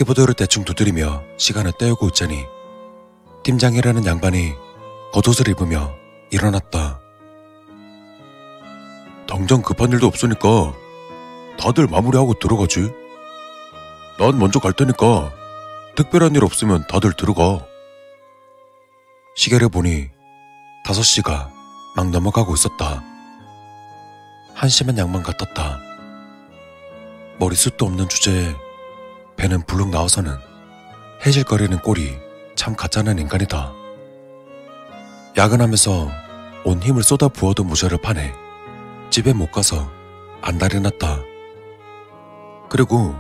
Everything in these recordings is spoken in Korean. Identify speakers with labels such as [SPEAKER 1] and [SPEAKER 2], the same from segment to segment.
[SPEAKER 1] 키보드를 대충 두드리며 시간을 때우고 있자니 팀장이라는 양반이 겉옷을 입으며 일어났다. 당장 급한 일도 없으니까 다들 마무리하고 들어가지. 난 먼저 갈 테니까 특별한 일 없으면 다들 들어가. 시계를 보니 5시가 막 넘어가고 있었다. 한심한 양반 같았다. 머리숱도 없는 주제에 배는 불룩 나와서는 해질거리는 꼴이 참 가짜는 인간이다. 야근하면서 온 힘을 쏟아 부어도 모자를 파네 집에 못 가서 안달이 났다. 그리고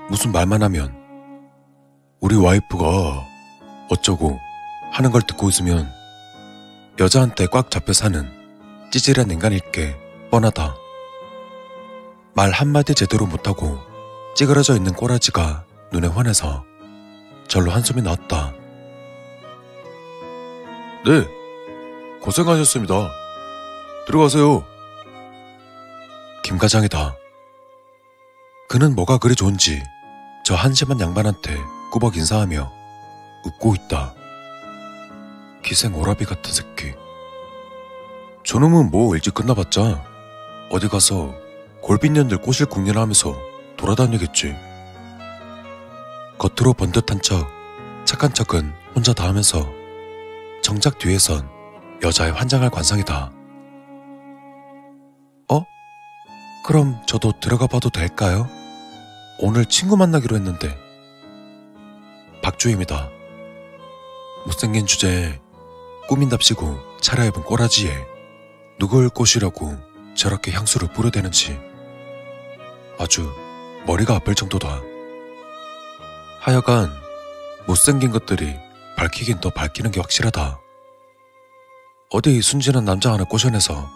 [SPEAKER 1] 무슨 말만 하면 우리 와이프가 어쩌고 하는 걸 듣고 있으면 여자한테 꽉 잡혀 사는 찌질한 인간일 게 뻔하다. 말 한마디 제대로 못하고 찌그러져 있는 꼬라지가 눈에 환해서 절로 한숨이 나왔다. 네, 고생하셨습니다. 들어가세요. 김 과장이다. 그는 뭐가 그리 좋은지 저 한심한 양반한테 꾸벅 인사하며 웃고 있다. 기생 오라비 같은 새끼. 저놈은 뭐 일찍 끝나봤자 어디 가서 골빈년들 꼬실 궁리나 하면서 돌아다니겠지. 겉으로 번듯한 척 착한 척은 혼자 다 하면서 정작 뒤에선 여자의 환장할 관상이다. 그럼 저도 들어가 봐도 될까요? 오늘 친구 만나기로 했는데. 박주임이다. 못생긴 주제에 꾸민답시고 차려입은 꼬라지에 누굴 꼬시려고 저렇게 향수를 뿌려대는지 아주 머리가 아플 정도다. 하여간 못생긴 것들이 밝히긴 더 밝히는 게 확실하다. 어디 순진한 남자 하나 꼬셔내서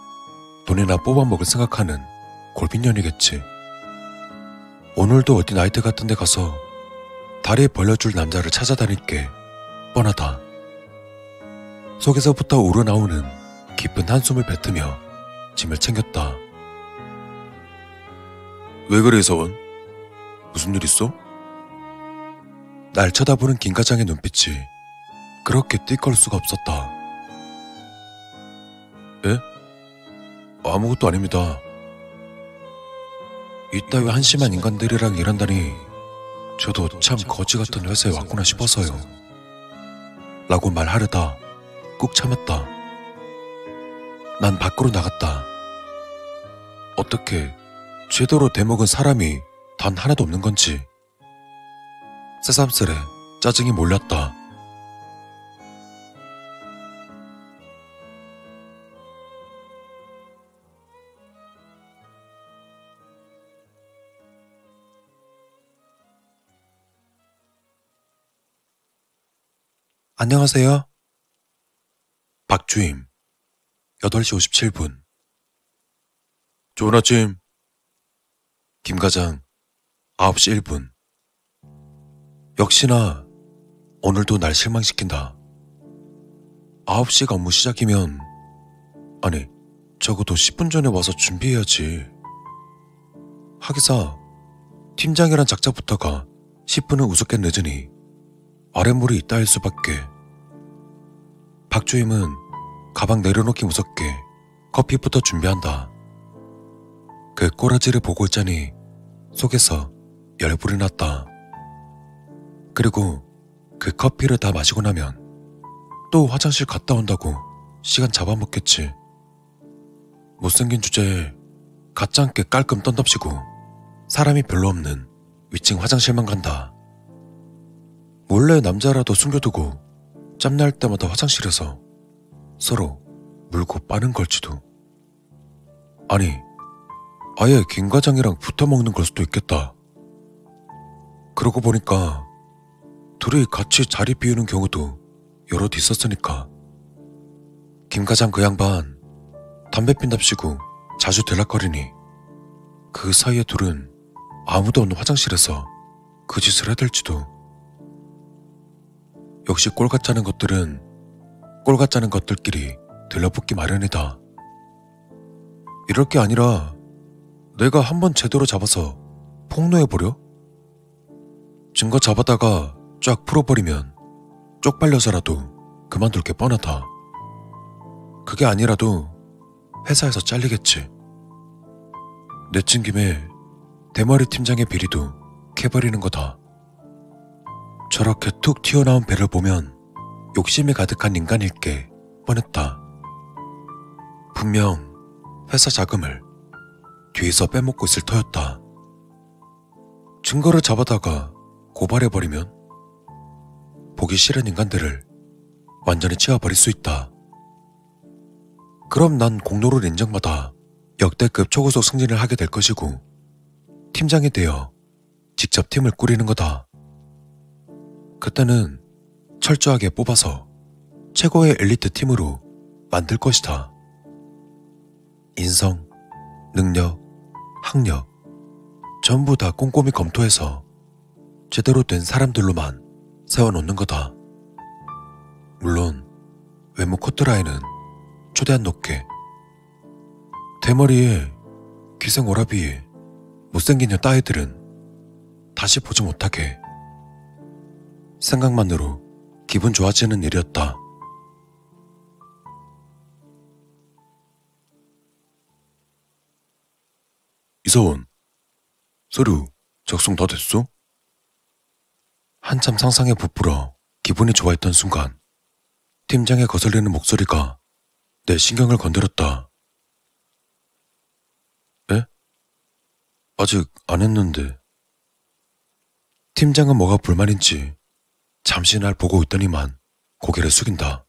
[SPEAKER 1] 돈이나 뽑아먹을 생각하는 골빈년이겠지. 오늘도 어디 나이트 같은 데 가서 다리 벌려줄 남자를 찾아다닐 게 뻔하다. 속에서부터 우러나오는 깊은 한숨을 뱉으며 짐을 챙겼다. 왜 그래, 이사원? 무슨 일 있어? 날 쳐다보는 김 과장의 눈빛이 그렇게 띠꺼울 수가 없었다. 예? 아무것도 아닙니다. 이따위 한심한 인간들이랑 일한다니 저도 참 거지 같은 회사에 왔구나 싶어서요. 라고 말하려다 꾹 참았다. 난 밖으로 나갔다. 어떻게 제대로 대먹은 사람이 단 하나도 없는 건지 새삼스레 짜증이 몰렸다. 안녕하세요. 박주임. 8시 57분. 좋은 아침. 김 과장. 9시 1분. 역시나 오늘도 날 실망시킨다. 9시가 업무 시작이면 아니 적어도 10분 전에 와서 준비해야지. 하기사 팀장이란 작자부터가 10분은 우습게 늦으니 아랫물이 있다 할 수밖에. 박주임은 가방 내려놓기 무섭게 커피부터 준비한다. 그 꼬라지를 보고 있자니 속에서 열불이 났다. 그리고 그 커피를 다 마시고 나면 또 화장실 갔다 온다고 시간 잡아먹겠지. 못생긴 주제에 가짜 않게 깔끔 떤답시고 사람이 별로 없는 위층 화장실만 간다. 몰래 남자라도 숨겨두고 짬날 때마다 화장실에서 서로 물고 빠는 걸지도. 아니, 아예 김 과장이랑 붙어먹는 걸 수도 있겠다. 그러고 보니까 둘이 같이 자리 비우는 경우도 여럿 있었으니까. 김 과장 그 양반 담배 핀답시고 자주 들락거리니 그 사이에 둘은 아무도 없는 화장실에서 그 짓을 해댈지도. 역시 꼴 같자는 것들은 꼴 같자는 것들끼리 들러붙기 마련이다. 이럴 게 아니라 내가 한번 제대로 잡아서 폭로해버려? 증거 잡아다가 쫙 풀어버리면 쪽팔려서라도 그만둘 게 뻔하다. 그게 아니라도 회사에서 잘리겠지. 내친 김에 대머리 팀장의 비리도 캐버리는 거다. 저렇게 툭 튀어나온 배를 보면 욕심이 가득한 인간일 게 뻔했다. 분명 회사 자금을 뒤에서 빼먹고 있을 터였다. 증거를 잡아다가 고발해버리면 보기 싫은 인간들을 완전히 치워버릴 수 있다. 그럼 난 공로를 인정받아 역대급 초고속 승진을 하게 될 것이고 팀장이 되어 직접 팀을 꾸리는 거다. 그때는 철저하게 뽑아서 최고의 엘리트 팀으로 만들 것이다. 인성, 능력, 학력 전부 다 꼼꼼히 검토해서 제대로 된 사람들로만 세워놓는 거다. 물론 외모 코트라인은 최대한 높게, 대머리에 기생 오라비에 못생긴 여 따위들은 다시 보지 못하게. 생각만으로 기분 좋아지는 일이었다. 이서원, 서류 작성 다 됐어? 한참 상상에 부풀어 기분이 좋아했던 순간 팀장의 거슬리는 목소리가 내 신경을 건드렸다. 에? 아직 안 했는데. 팀장은 뭐가 불만인지 잠시 날 보고 있더니만 고개를 숙인다.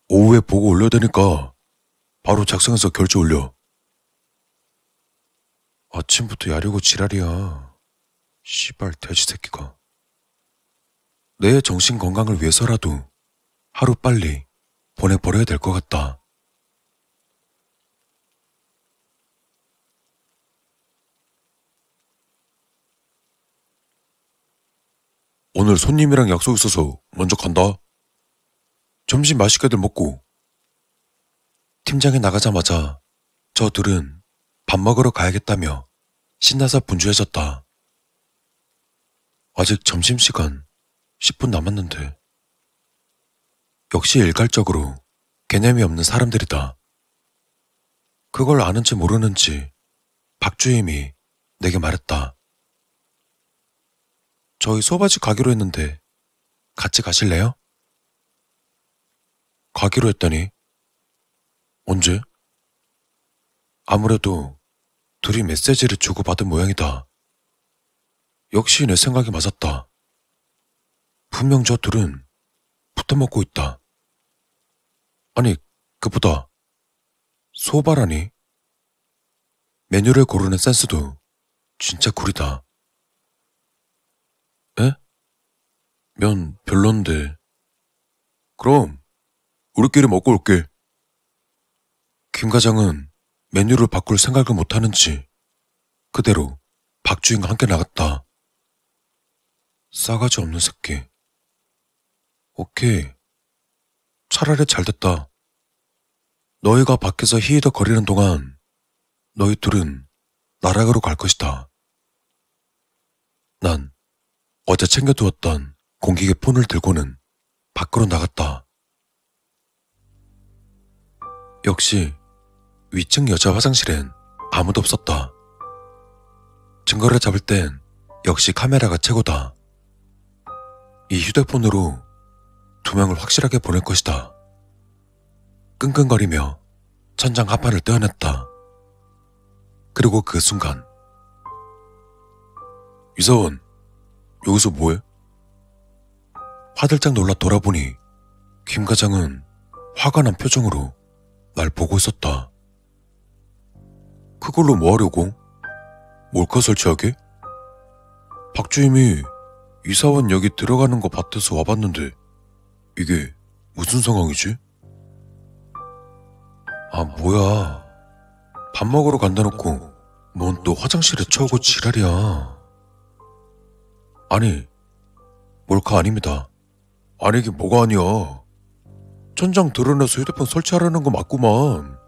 [SPEAKER 1] 오후에 보고 올려야 되니까 바로 작성해서 결제 올려. 아침부터 야려고 지랄이야. 씨발 돼지 새끼가. 내 정신 건강을 위해서라도 하루빨리 보내버려야 될 것 같다. 오늘 손님이랑 약속 있어서 먼저 간다. 점심 맛있게들 먹고. 팀장이 나가자마자 저 둘은 밥 먹으러 가야겠다며 신나서 분주해졌다. 아직 점심시간 10분 남았는데. 역시 일괄적으로 개념이 없는 사람들이다. 그걸 아는지 모르는지 박주임이 내게 말했다. 저희 소바지 가기로 했는데 같이 가실래요? 가기로 했다니? 언제? 아무래도 둘이 메시지를 주고받은 모양이다. 역시 내 생각이 맞았다. 분명 저 둘은 붙어먹고 있다. 아니, 그보다 소바라니? 메뉴를 고르는 센스도 진짜 구리다. 에? 면 별론데. 그럼 우리끼리 먹고 올게. 김 과장은 메뉴를 바꿀 생각을 못하는지 그대로 박주인과 함께 나갔다. 싸가지 없는 새끼. 오케이. 차라리 잘됐다. 너희가 밖에서 히히덕거리는 동안 너희 둘은 나락으로 갈 것이다. 난 어제 챙겨두었던 공기계 폰을 들고는 밖으로 나갔다. 역시 위층 여자 화장실엔 아무도 없었다. 증거를 잡을 땐 역시 카메라가 최고다. 이 휴대폰으로 2명을 확실하게 보낼 것이다. 끙끙거리며 천장 하판을 떼어냈다. 그리고 그 순간 이서원, 여기서 뭐해? 화들짝 놀라 돌아보니 김 과장은 화가 난 표정으로 날 보고 있었다. 그걸로 뭐 하려고? 몰카 설치하게? 박주임이 이사원 여기 들어가는 거 밭에서 와봤는데 이게 무슨 상황이지? 아, 뭐야. 밥 먹으러 간다 놓고 뭔 또 화장실에 쳐오고 지랄이야. 아니, 몰카 아닙니다. 아니긴 뭐가 아니야. 천장 드러내서 휴대폰 설치하라는 거 맞구만.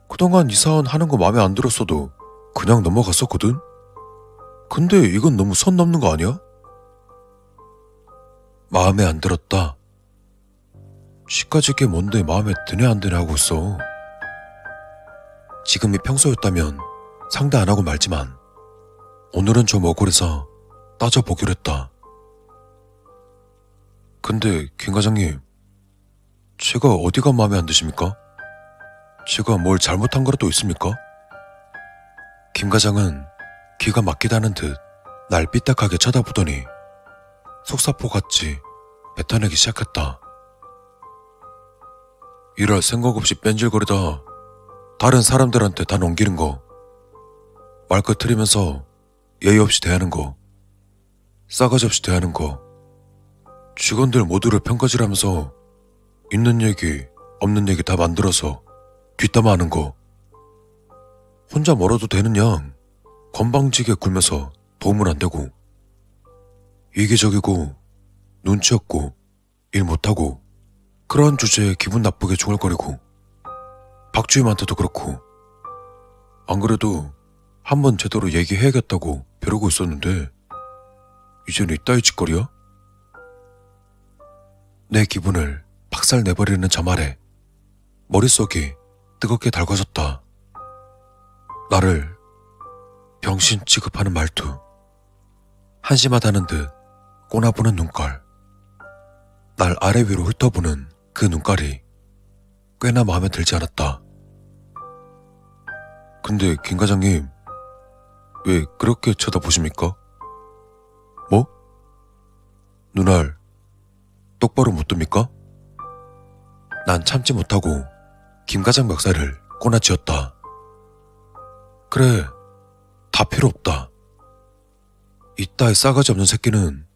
[SPEAKER 1] 그동안 이사원 하는 거 마음에 안 들었어도 그냥 넘어갔었거든? 근데 이건 너무 선 넘는 거 아니야? 마음에 안 들었다. 시까지 게 뭔데 마음에 드네 안 드네 하고 있어. 지금이 평소였다면 상대 안 하고 말지만 오늘은 좀 억울해서 따져보기로 했다. 근데 김 과장님, 제가 어디가 마음에 안 드십니까? 제가 뭘 잘못한 거라도 있습니까? 김 과장은 기가 막히다는 듯 날 삐딱하게 쳐다보더니 속사포같이 뱉어내기 시작했다. 일할 생각 없이 뺀질거리다 다른 사람들한테 다 넘기는 거, 말끝 트리면서 예의 없이 대하는 거, 싸가지 없이 대하는 거, 직원들 모두를 평가질하면서 있는 얘기 없는 얘기 다 만들어서 뒷담화하는 거, 혼자 멀어도 되는 양 건방지게 굴면서 도움은 안 되고, 이기적이고 눈치 없고 일 못하고 그런 주제에 기분 나쁘게 중얼거리고, 박주임한테도 그렇고. 안 그래도 한번 제대로 얘기해야겠다고 벼르고 있었는데 이제는 이따위 짓거리야? 내 기분을 박살 내버리는 저 말에 머릿속이 뜨겁게 달궈졌다. 나를 병신 취급하는 말투, 한심하다는 듯 꼬나보는 눈깔, 날 아래 위로 훑어보는 그 눈깔이 꽤나 마음에 들지 않았다. 근데 김 과장님, 왜 그렇게 쳐다보십니까? 뭐? 눈알 똑바로 못 뜹니까? 난 참지 못하고 김 과장 멱살을 꼬나쥐었다. 그래, 다 필요 없다. 이따위 싸가지 없는 새끼는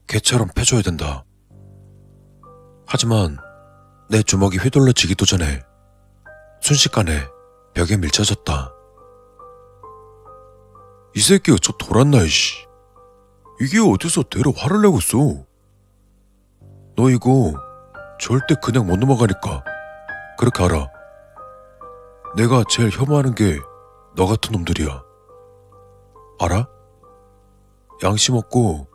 [SPEAKER 1] 개처럼 패줘야 된다. 하지만 내 주먹이 휘둘러지기도 전에 순식간에 벽에 밀쳐졌다. 이 새끼가 저 돌았나 이씨. 이게 어디서 대로 화를 내고 있어. 너 이거 절대 그냥 못 넘어가니까 그렇게 알아. 내가 제일 혐오하는 게 너 같은 놈들이야. 알아? 양심 없고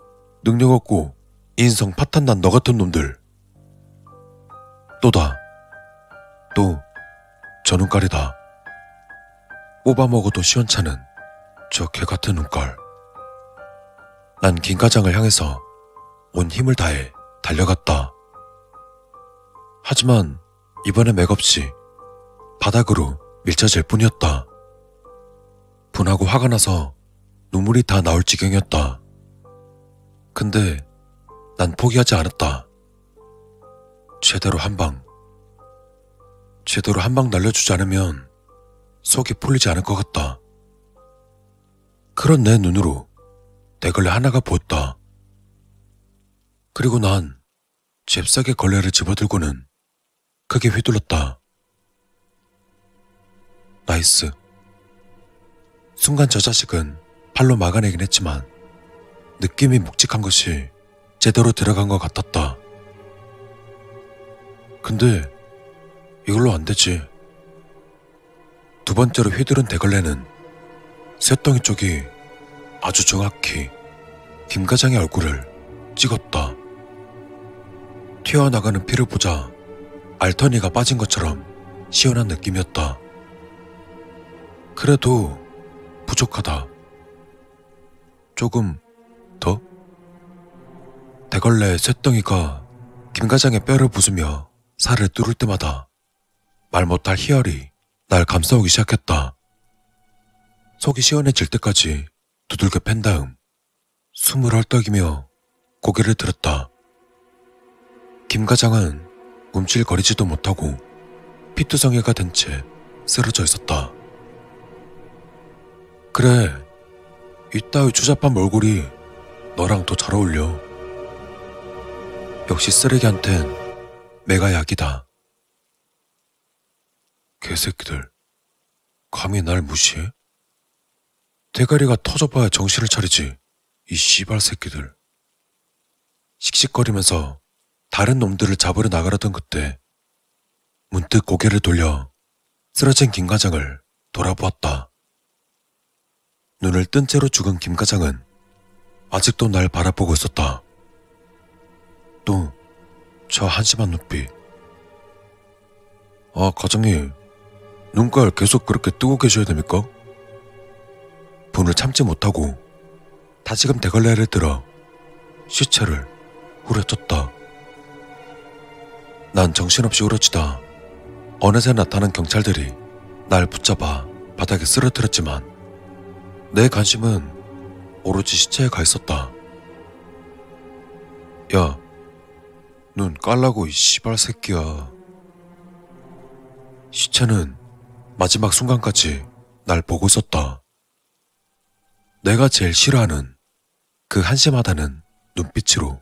[SPEAKER 1] 능력 없고 인성 파탄난 너 같은 놈들. 또다. 또 저 눈깔이다. 뽑아먹어도 시원찮은 저 개같은 눈깔. 난 김 과장을 향해서 온 힘을 다해 달려갔다. 하지만 이번엔 맥없이 바닥으로 밀쳐질 뿐이었다. 분하고 화가 나서 눈물이 다 나올 지경이었다. 근데 난 포기하지 않았다. 제대로 한 방 날려주지 않으면 속이 풀리지 않을 것 같다. 그런 내 눈으로 대걸레 하나가 보였다. 그리고 난 잽싸게 걸레를 집어들고는 크게 휘둘렀다. 나이스. 순간 저 자식은 팔로 막아내긴 했지만 느낌이 묵직한 것이 제대로 들어간 것 같았다. 근데 이걸로 안 되지. 두 번째로 휘두른 대걸레는 쇳덩이 쪽이 아주 정확히 김 과장의 얼굴을 찍었다. 튀어나가는 피를 보자 알터니가 빠진 것처럼 시원한 느낌이었다. 그래도 부족하다. 조금 더? 대걸레의 쇳덩이가 김 과장의 뼈를 부수며 살을 뚫을 때마다 말 못할 희열이 날 감싸오기 시작했다. 속이 시원해질 때까지 두들겨 팬 다음 숨을 헐떡이며 고개를 들었다. 김 과장은 움찔거리지도 못하고 피투성이가 된 채 쓰러져 있었다. 그래, 이따위 추잡한 몰골이 너랑 더 잘 어울려. 역시 쓰레기한텐 매가 약이다. 개새끼들, 감히 날 무시해? 대가리가 터져봐야 정신을 차리지, 이 씨발 새끼들. 씩씩거리면서 다른 놈들을 잡으러 나가려던 그때 문득 고개를 돌려 쓰러진 김 과장을 돌아보았다. 눈을 뜬 채로 죽은 김 과장은 아직도 날 바라보고 있었다. 또 저 한심한 눈빛. 아, 과장님, 눈깔 계속 그렇게 뜨고 계셔야 됩니까? 분을 참지 못하고 다시금 대걸레를 들어 시체를 후려쳤다. 난 정신없이 후려치다 어느새 나타난 경찰들이 날 붙잡아 바닥에 쓰러뜨렸지만 내 관심은 오로지 시체에 가 있었다. 야, 눈 깔라고 이 씨발 새끼야. 시체는 마지막 순간까지 날 보고 있었다. 내가 제일 싫어하는 그 한심하다는 눈빛으로.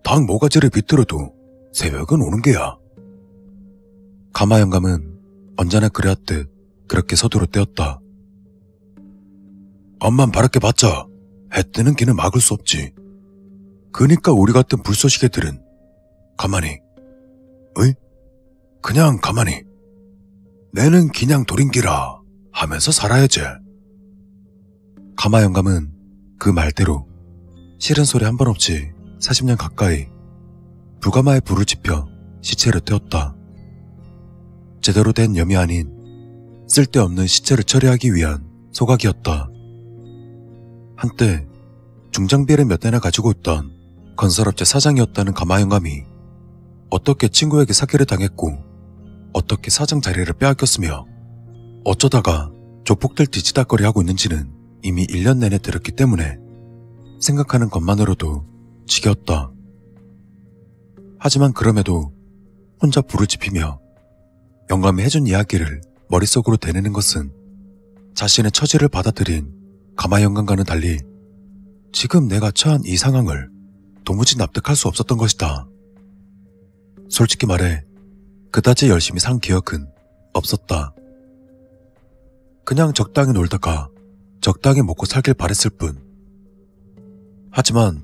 [SPEAKER 1] 당 모가지를 비틀어도 새벽은 오는 게야. 가마 영감은 언제나 그래왔듯 그렇게 서두로 떼었다. 앞만 바랗게 봤자 해 뜨는 길은 막을 수 없지. 그니까 우리 같은 불쏘시개들은 가만히, 어이? 그냥 가만히 내는 그냥 돌인기라 하면서 살아야지. 가마 영감은 그 말대로 싫은 소리 한 번 없이 40년 가까이 불가마에 불을 지펴 시체를 태웠다. 제대로 된 염이 아닌 쓸데없는 시체를 처리하기 위한 소각이었다. 한때 중장비를 몇 대나 가지고 있던 건설업체 사장이었다는 가마 영감이 어떻게 친구에게 사기를 당했고 어떻게 사장 자리를 빼앗겼으며 어쩌다가 조폭들 뒤치다거리 하고 있는지는 이미 1년 내내 들었기 때문에 생각하는 것만으로도 지겹다. 하지만 그럼에도 혼자 불을 지피며 영감이 해준 이야기를 머릿속으로 되뇌는 것은 자신의 처지를 받아들인 가마 영감과는 달리 지금 내가 처한 이 상황을 도무지 납득할 수 없었던 것이다. 솔직히 말해 그다지 열심히 산 기억은 없었다. 그냥 적당히 놀다가 적당히 먹고 살길 바랬을 뿐. 하지만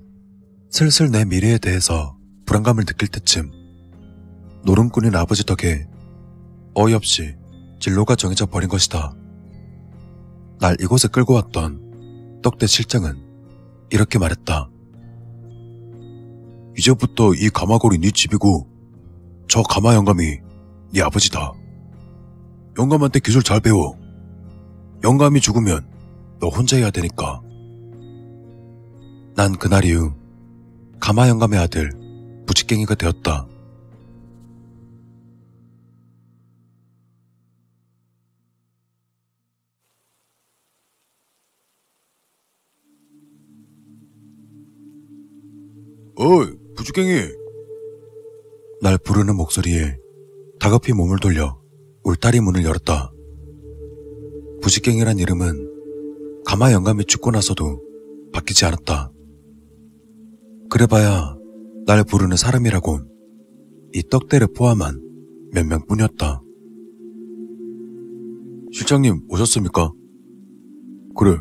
[SPEAKER 1] 슬슬 내 미래에 대해서 불안감을 느낄 때쯤 노름꾼인 아버지 덕에 어이없이 진로가 정해져 버린 것이다. 날 이곳에 끌고 왔던 떡대 실장은 이렇게 말했다. 이제부터 이 가마골이 네 집이고 저 가마 영감이 네 아버지다. 영감한테 기술 잘 배워. 영감이 죽으면 너 혼자 해야 되니까. 난 그날 이후 가마 영감의 아들 부직갱이가 되었다. 어이, 부직갱이! 날 부르는 목소리에 다급히 몸을 돌려 울타리 문을 열었다. 부직갱이란 이름은 가마 영감이 죽고 나서도 바뀌지 않았다. 그래봐야 날 부르는 사람이라곤 이 떡대를 포함한 몇 명뿐이었다. 실장님 오셨습니까? 그래.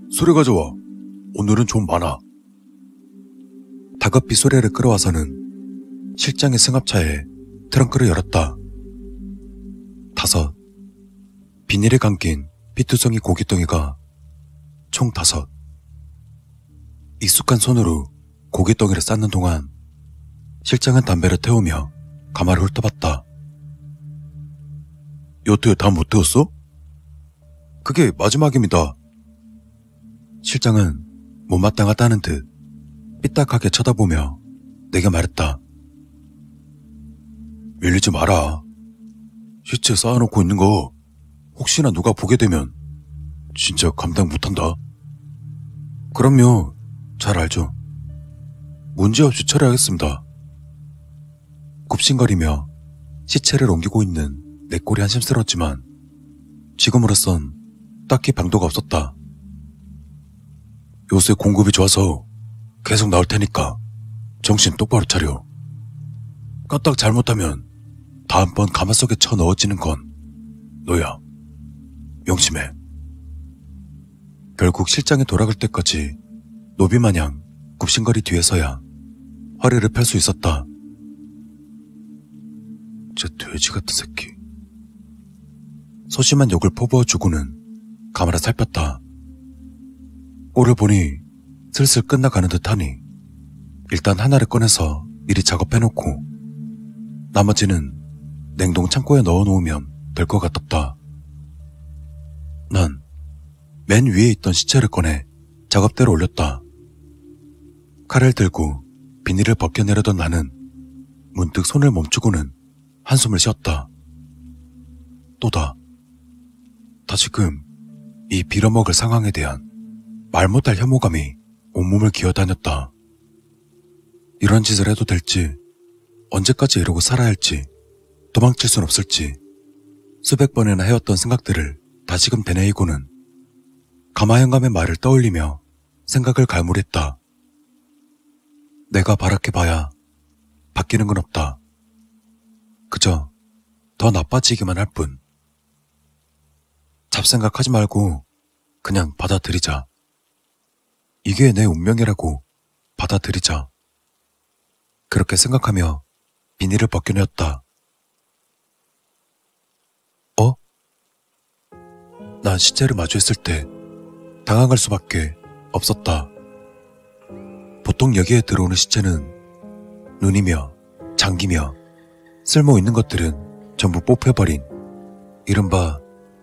[SPEAKER 1] 수레 가져와. 오늘은 좀 많아. 다급히 수레를 끌어와서는 실장의 승합차에 트렁크를 열었다. 5. 비닐에 감긴 피투성이 고깃덩이가 총 5. 익숙한 손으로 고깃덩이를 쌓는 동안 실장은 담배를 태우며 가마를 훑어봤다. 여태 다 못 태웠어? 그게 마지막입니다. 실장은 못마땅하다는 듯 삐딱하게 쳐다보며 내게 말했다. 밀리지 마라. 시체 쌓아놓고 있는 거 혹시나 누가 보게 되면 진짜 감당 못한다. 그럼요. 잘 알죠. 문제없이 처리하겠습니다. 굽신거리며 시체를 옮기고 있는 내 꼴이 한심스러웠지만 지금으로선 딱히 방도가 없었다. 요새 공급이 좋아서 계속 나올 테니까 정신 똑바로 차려. 까딱 잘못하면 다음번 가마 속에 쳐 넣어지는 건 너야. 명심해. 결국 실장이 돌아갈 때까지 노비마냥 굽신거리 뒤에서야 허리를 펼 수 있었다. 저 돼지 같은 새끼. 소심한 욕을 퍼부어주고는 가마를 살폈다. 꼴을 보니 슬슬 끝나가는 듯하니 일단 하나를 꺼내서 미리 작업해놓고 나머지는 냉동 창고에 넣어놓으면 될 것 같았다. 난 맨 위에 있던 시체를 꺼내 작업대로 올렸다. 칼을 들고 비닐을 벗겨내려던 나는 문득 손을 멈추고는 한숨을 쉬었다. 또다. 다시금 이 빌어먹을 상황에 대한 말 못할 혐오감이 온몸을 기어다녔다. 이런 짓을 해도 될지, 언제까지 이러고 살아야 할지, 도망칠 순 없을지 수백 번이나 해왔던 생각들을 다시금 되뇌이고는 가마현감의 말을 떠올리며 생각을 갈무리했다. 내가 바라게봐야 바뀌는 건 없다. 그저 더 나빠지기만 할 뿐. 잡생각하지 말고 그냥 받아들이자. 이게 내 운명이라고 받아들이자. 그렇게 생각하며 비닐을 벗겨내었다. 어? 난 시체를 마주했을 때 당황할 수밖에 없었다. 보통 여기에 들어오는 시체는 눈이며 장기며 쓸모 있는 것들은 전부 뽑혀버린 이른바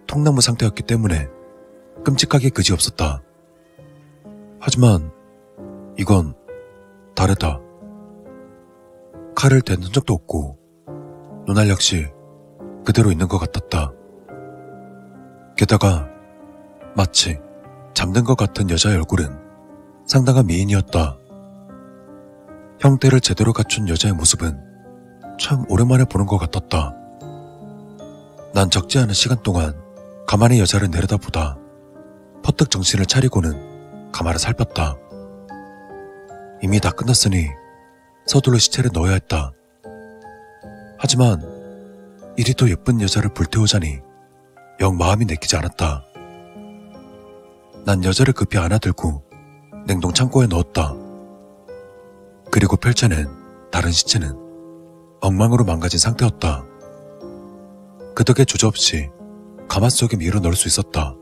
[SPEAKER 1] 통나무 상태였기 때문에 끔찍하게 그지없었다. 하지만 이건 다르다. 칼을 댄 흔적도 없고 눈알 역시 그대로 있는 것 같았다. 게다가 마치 잠든 것 같은 여자의 얼굴은 상당한 미인이었다. 형태를 제대로 갖춘 여자의 모습은 참 오랜만에 보는 것 같았다. 난 적지 않은 시간 동안 가만히 여자를 내려다보다 퍼뜩 정신을 차리고는 가마를 살폈다. 이미 다 끝났으니 서둘러 시체를 넣어야 했다. 하지만 이리 또 예쁜 여자를 불태우자니 영 마음이 내키지 않았다. 난 여자를 급히 안아들고 냉동 창고에 넣었다. 그리고 펼쳐낸 다른 시체는 엉망으로 망가진 상태였다. 그 덕에 주저없이 가마 속에 밀어 넣을 수 있었다.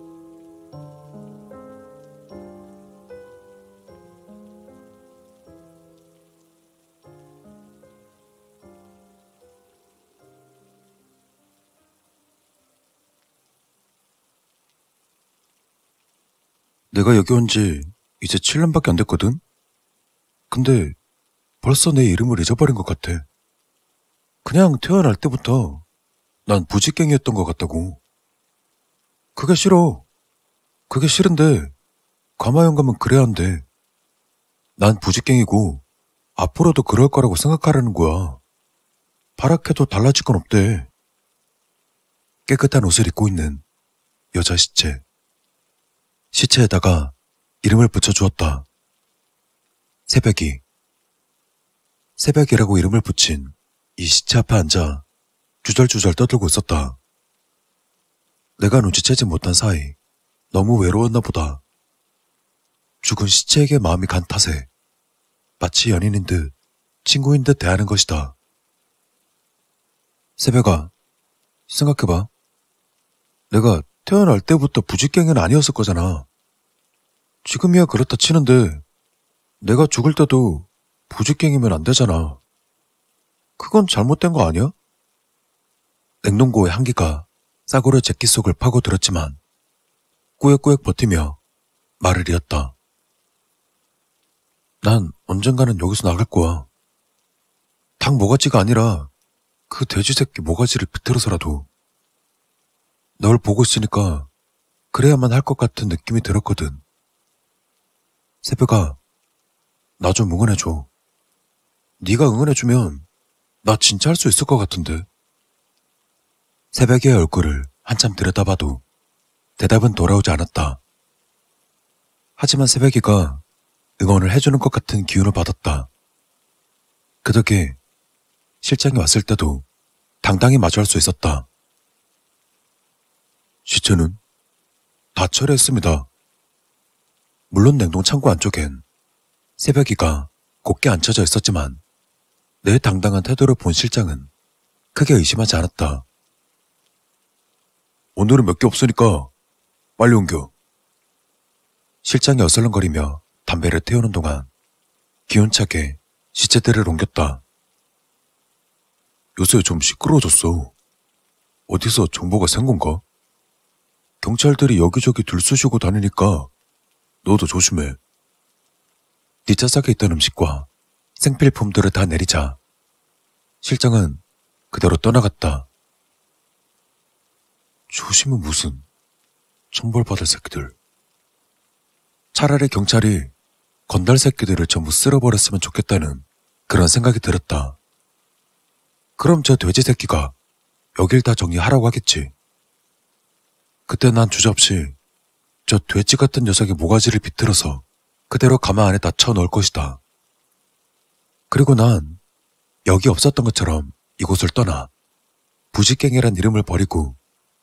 [SPEAKER 1] 내가 여기 온 지 이제 7년밖에 안 됐거든? 근데 벌써 내 이름을 잊어버린 것 같아. 그냥 태어날 때부터 난 부직갱이였던 것 같다고. 그게 싫어. 그게 싫은데 가마영감은 그래야 한대. 난 부직갱이고 앞으로도 그럴 거라고 생각하라는 거야. 바라케도 달라질 건 없대. 깨끗한 옷을 입고 있는 여자 시체. 시체에다가 이름을 붙여주었다. 새벽이. 새벽이라고 이름을 붙인 이 시체 앞에 앉아 주절주절 떠들고 있었다. 내가 눈치채지 못한 사이 너무 외로웠나 보다. 죽은 시체에게 마음이 간 탓에 마치 연인인 듯 친구인 듯 대하는 것이다. 새벽아, 생각해봐. 내가 태어날 때부터 부직갱이는 아니었을 거잖아. 지금이야 그렇다 치는데 내가 죽을 때도 부직갱이면 안 되잖아. 그건 잘못된 거 아니야? 냉동고의 한기가 싸구려 제끼 속을 파고들었지만 꾸역꾸역 버티며 말을 이었다. 난 언젠가는 여기서 나갈 거야. 닭 모가지가 아니라 그 돼지 새끼 모가지를 비틀어서라도. 널 보고 있으니까 그래야만 할 것 같은 느낌이 들었거든. 새벽아, 나 좀 응원해줘. 네가 응원해주면 나 진짜 할 수 있을 것 같은데. 새벽의 얼굴을 한참 들여다봐도 대답은 돌아오지 않았다. 하지만 새벽이가 응원을 해주는 것 같은 기운을 받았다. 그 덕에 실장이 왔을 때도 당당히 마주할 수 있었다. 시체는 다 처리했습니다. 물론 냉동창고 안쪽엔 새벽이가 곱게 앉혀져 있었지만 내 당당한 태도를 본 실장은 크게 의심하지 않았다. 오늘은 몇 개 없으니까 빨리 옮겨. 실장이 어슬렁거리며 담배를 태우는 동안 기운차게 시체들을 옮겼다. 요새 좀 시끄러워졌어. 어디서 정보가 샌 건가? 경찰들이 여기저기 들쑤시고 다니니까 너도 조심해. 뒷좌석에 있던 음식과 생필품들을 다 내리자 실장은 그대로 떠나갔다. 조심은 무슨, 천벌받을 새끼들. 차라리 경찰이 건달 새끼들을 전부 쓸어버렸으면 좋겠다는 그런 생각이 들었다. 그럼 저 돼지 새끼가 여길 다 정리하라고 하겠지. 그때 난 주저없이 저 돼지 같은 녀석의 모가지를 비틀어서 그대로 가마 안에 다 쳐넣을 것이다. 그리고 난 여기 없었던 것처럼 이곳을 떠나 부직갱이란 이름을 버리고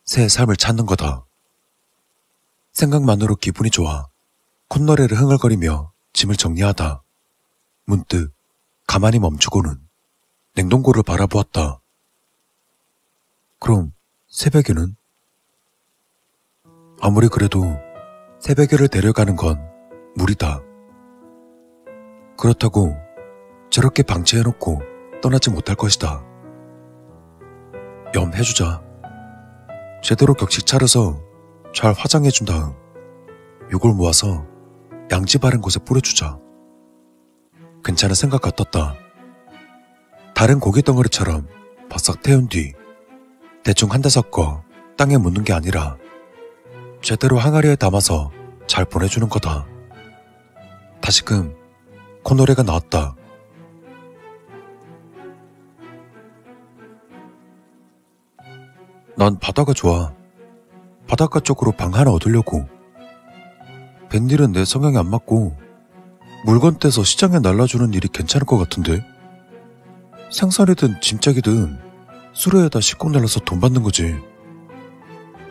[SPEAKER 1] 새 삶을 찾는 거다. 생각만으로 기분이 좋아 콧노래를 흥얼거리며 짐을 정리하다 문득 가만히 멈추고는 냉동고를 바라보았다. 그럼 새벽에는? 아무리 그래도 새벽에를 데려가는 건 무리다. 그렇다고 저렇게 방치해놓고 떠나지 못할 것이다. 염해주자. 제대로 격식 차려서 잘 화장해준 다음 이걸 모아서 양지 바른 곳에 뿌려주자. 괜찮은 생각 같았다. 다른 고기 덩어리처럼 바싹 태운 뒤 대충 한데 섞어 땅에 묻는 게 아니라 제대로 항아리에 담아서 잘 보내주는 거다. 다시금 콧노래가 나왔다. 난 바다가 좋아. 바닷가 쪽으로 방 하나 얻으려고. 뱃일은 내 성향이 안 맞고 물건 떼서 시장에 날라주는 일이 괜찮을 것 같은데. 생선이든 짐짝이든 수레에다 싣고 날라서 돈 받는 거지.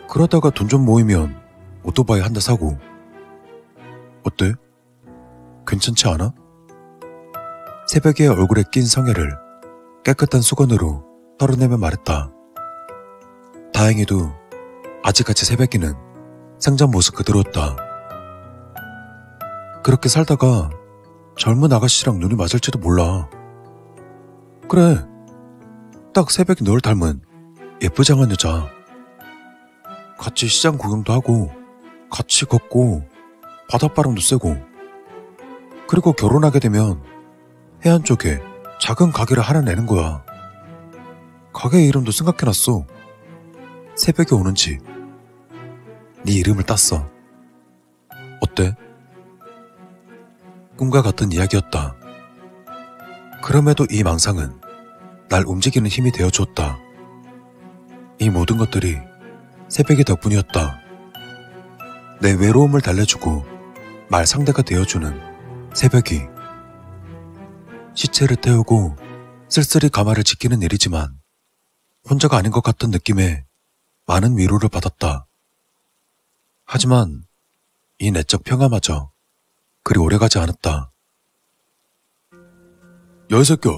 [SPEAKER 1] 그러다가 돈 좀 모이면 오토바이 한 대 사고. 어때? 괜찮지 않아? 새벽에 얼굴에 낀 성애를 깨끗한 수건으로 털어내며 말했다. 다행히도 아직까지 새벽에는 생전 모습 그대로였다. 그렇게 살다가 젊은 아가씨랑 눈이 맞을지도 몰라. 그래, 딱 새벽에 널 닮은 예쁘장한 여자. 같이 시장 구경도 하고 같이 걷고 바닷바람도 쐬고. 그리고 결혼하게 되면 해안 쪽에 작은 가게를 하나 내는 거야. 가게 이름도 생각해놨어. 새벽에 오는 집. 네 이름을 땄어. 어때? 꿈과 같은 이야기였다. 그럼에도 이 망상은 날 움직이는 힘이 되어주었다. 이 모든 것들이 새벽의 덕분이었다. 내 외로움을 달래주고 말 상대가 되어주는 새벽이. 시체를 태우고 쓸쓸히 가마를 지키는 일이지만 혼자가 아닌 것 같은 느낌에 많은 위로를 받았다. 하지만 이 내적 평화마저 그리 오래가지 않았다. 야, 이 새끼야,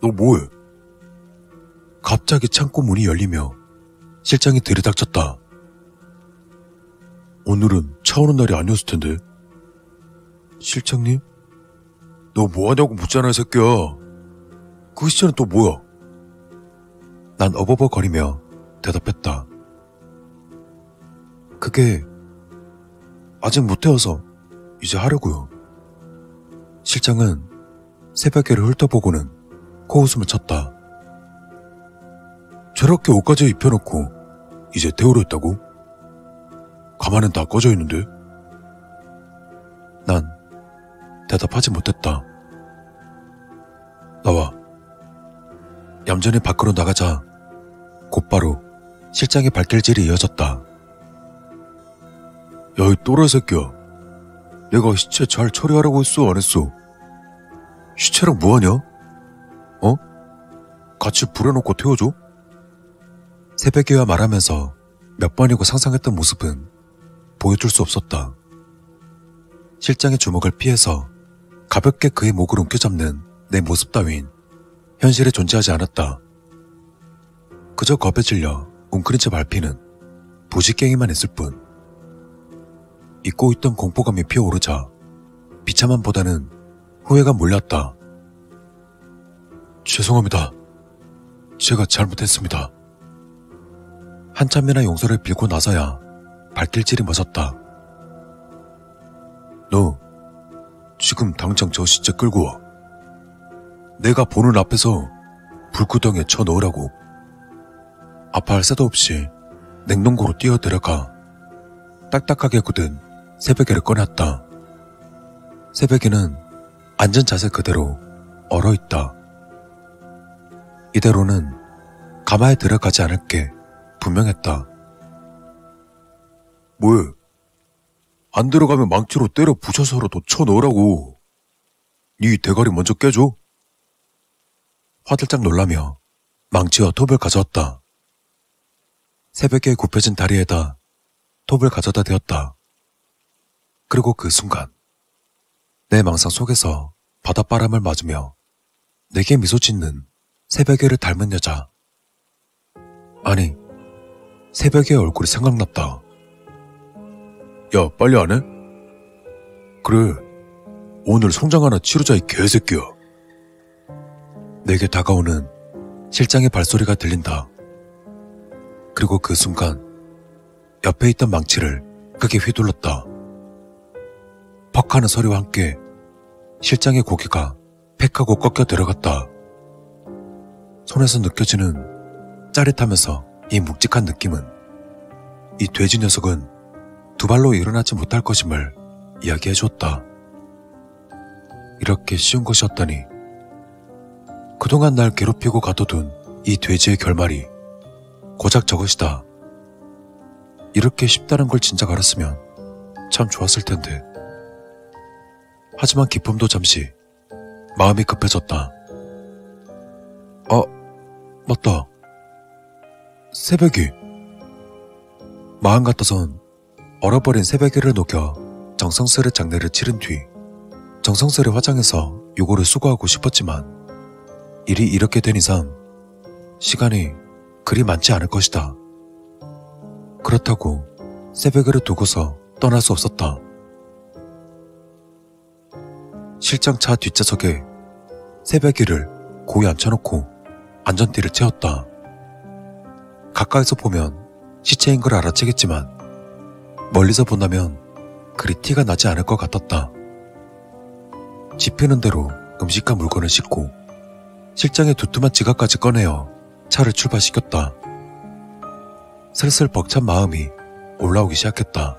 [SPEAKER 1] 너 뭐해? 갑자기 창고 문이 열리며 실장이 들이닥쳤다. 오늘은 차 오는 날이 아니었을 텐데. 실장님? 너 뭐하냐고 묻잖아, 이 새끼야. 그 시체는 또 뭐야? 난 어버버거리며 대답했다. 그게 아직 못 태워서 이제 하려고요. 실장은 새벽에를 훑어보고는 코웃음을 쳤다. 저렇게 옷까지 입혀놓고 이제 태우려 했다고? 가마는 다 꺼져 있는데? 난 대답하지 못했다. 나와. 얌전히 밖으로 나가자 곧바로 실장의 발길질이 이어졌다. 야, 이 또라이 새끼야. 내가 시체 잘 처리하라고 했어, 안 했어? 시체랑 뭐하냐? 어? 같이 불어놓고 태워줘? 새벽이와 말하면서 몇 번이고 상상했던 모습은 보여줄 수 없었다. 실장의 주먹을 피해서 가볍게 그의 목을 움켜잡는 내 모습 따윈 현실에 존재하지 않았다. 그저 겁에 질려 웅크린 채 밟히는 부지깽이만 했을 뿐. 잊고 있던 공포감이 피어오르자 비참함보다는 후회가 몰렸다. 죄송합니다. 제가 잘못했습니다. 한참이나 용서를 빌고 나서야 발길질이 멎었다. 너 지금 당장 저 시체 끌고 와. 내가 보는 앞에서 불구덩이에 쳐넣으라고. 아파할 새도 없이 냉동고로 뛰어들어가 딱딱하게 굳은 새베개를 꺼냈다. 새베개는 앉은 자세 그대로 얼어있다. 이대로는 가마에 들어가지 않을 게 분명했다. 뭐해? 안 들어가면 망치로 때려 부셔서라도 쳐넣으라고. 네 대가리 먼저 깨줘. 화들짝 놀라며 망치와 톱을 가져왔다. 새벽에 굽혀진 다리에다 톱을 가져다 대었다. 그리고 그 순간 내 망상 속에서 바닷바람을 맞으며 내게 미소 짓는 새벽에를 닮은 여자. 아니, 새벽의 얼굴이 생각났다. 야, 빨리 안 해? 그래, 오늘 성장 하나 치르자 이 개새끼야. 내게 다가오는 실장의 발소리가 들린다. 그리고 그 순간 옆에 있던 망치를 크게 휘둘렀다. 퍽 하는 소리와 함께 실장의 고개가 팩하고 꺾여 들어갔다. 손에서 느껴지는 짜릿하면서 이 묵직한 느낌은 이 돼지 녀석은 두 발로 일어나지 못할 것임을 이야기해 주었다. 이렇게 쉬운 것이었다니. 그동안 날 괴롭히고 가둬둔 이 돼지의 결말이 고작 저것이다. 이렇게 쉽다는 걸 진작 알았으면 참 좋았을 텐데. 하지만 기쁨도 잠시 마음이 급해졌다. 맞다. 새벽이. 마음 같아선 얼어버린 새벽이를 녹여 정성스레 장례를 치른 뒤 정성스레 화장해서 요거를 수거하고 싶었지만 일이 이렇게 된 이상 시간이 그리 많지 않을 것이다. 그렇다고 새벽이를 두고서 떠날 수 없었다. 실장 차 뒷좌석에 새벽이를 고이 앉혀놓고 안전띠를 채웠다. 가까이서 보면 시체인 걸 알아채겠지만 멀리서 본다면 그리 티가 나지 않을 것 같았다. 집히는 대로 음식과 물건을 싣고 실장의 두툼한 지갑까지 꺼내어 차를 출발시켰다. 슬슬 벅찬 마음이 올라오기 시작했다.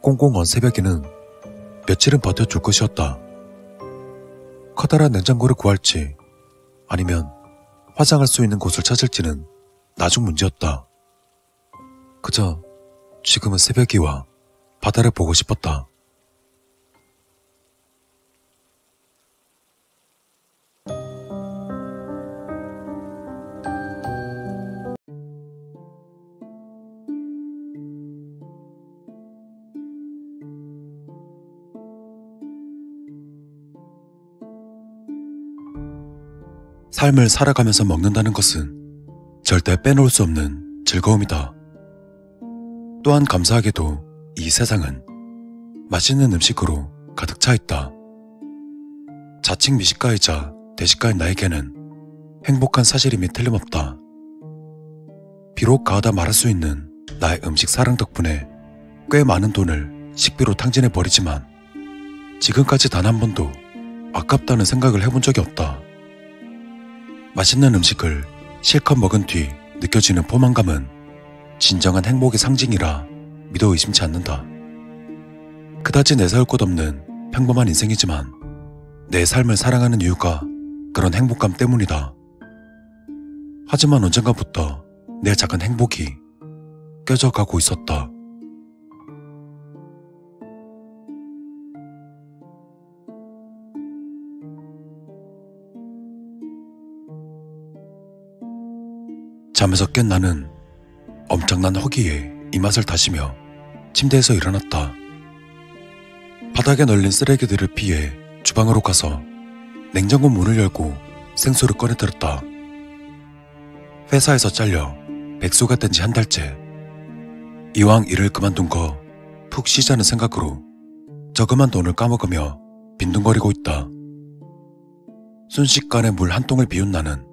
[SPEAKER 1] 꽁꽁 언 새벽에는 며칠은 버텨줄 것이었다. 커다란 냉장고를 구할지 아니면 화장할 수 있는 곳을 찾을지는 나중 문제였다. 그저 지금은 새벽이와 바다를 보고 싶었다. 삶을 살아가면서 먹는다는 것은 절대 빼놓을 수 없는 즐거움이다. 또한 감사하게도 이 세상은 맛있는 음식으로 가득 차 있다. 자칭 미식가이자 대식가인 나에게는 행복한 사실임이 틀림없다. 비록 가하다 말할 수 있는 나의 음식 사랑 덕분에 꽤 많은 돈을 식비로 탕진해버리지만 지금까지 단 한 번도 아깝다는 생각을 해본 적이 없다. 맛있는 음식을 실컷 먹은 뒤 느껴지는 포만감은 진정한 행복의 상징이라 믿어 의심치 않는다. 그다지 내세울 것 없는 평범한 인생이지만 내 삶을 사랑하는 이유가 그런 행복감 때문이다. 하지만 언젠가부터 내 작은 행복이 깨져가고 있었다. 잠에서 깬 나는 엄청난 허기에 이맛을 다시며 침대에서 일어났다. 바닥에 널린 쓰레기들을 피해 주방으로 가서 냉장고 문을 열고 생수를 꺼내 들었다. 회사에서 잘려 백수가 된 지 한 달째. 이왕 일을 그만둔 거 푹 쉬자는 생각으로 저금한 돈을 까먹으며 빈둥거리고 있다. 순식간에 물 한 통을 비운 나는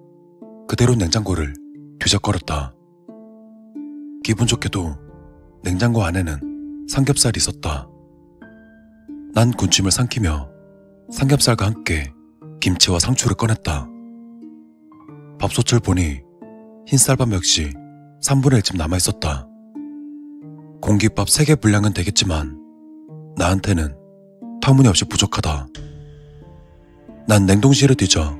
[SPEAKER 1] 그대로 냉장고를 뒤적거렸다. 기분 좋게도 냉장고 안에는 삼겹살이 있었다. 난 군침을 삼키며 삼겹살과 함께 김치와 상추를 꺼냈다. 밥솥을 보니 흰쌀밥 역시 3분의 1쯤 남아있었다. 공깃밥 3개 분량은 되겠지만 나한테는 터무니없이 부족하다. 난 냉동실에 뒤져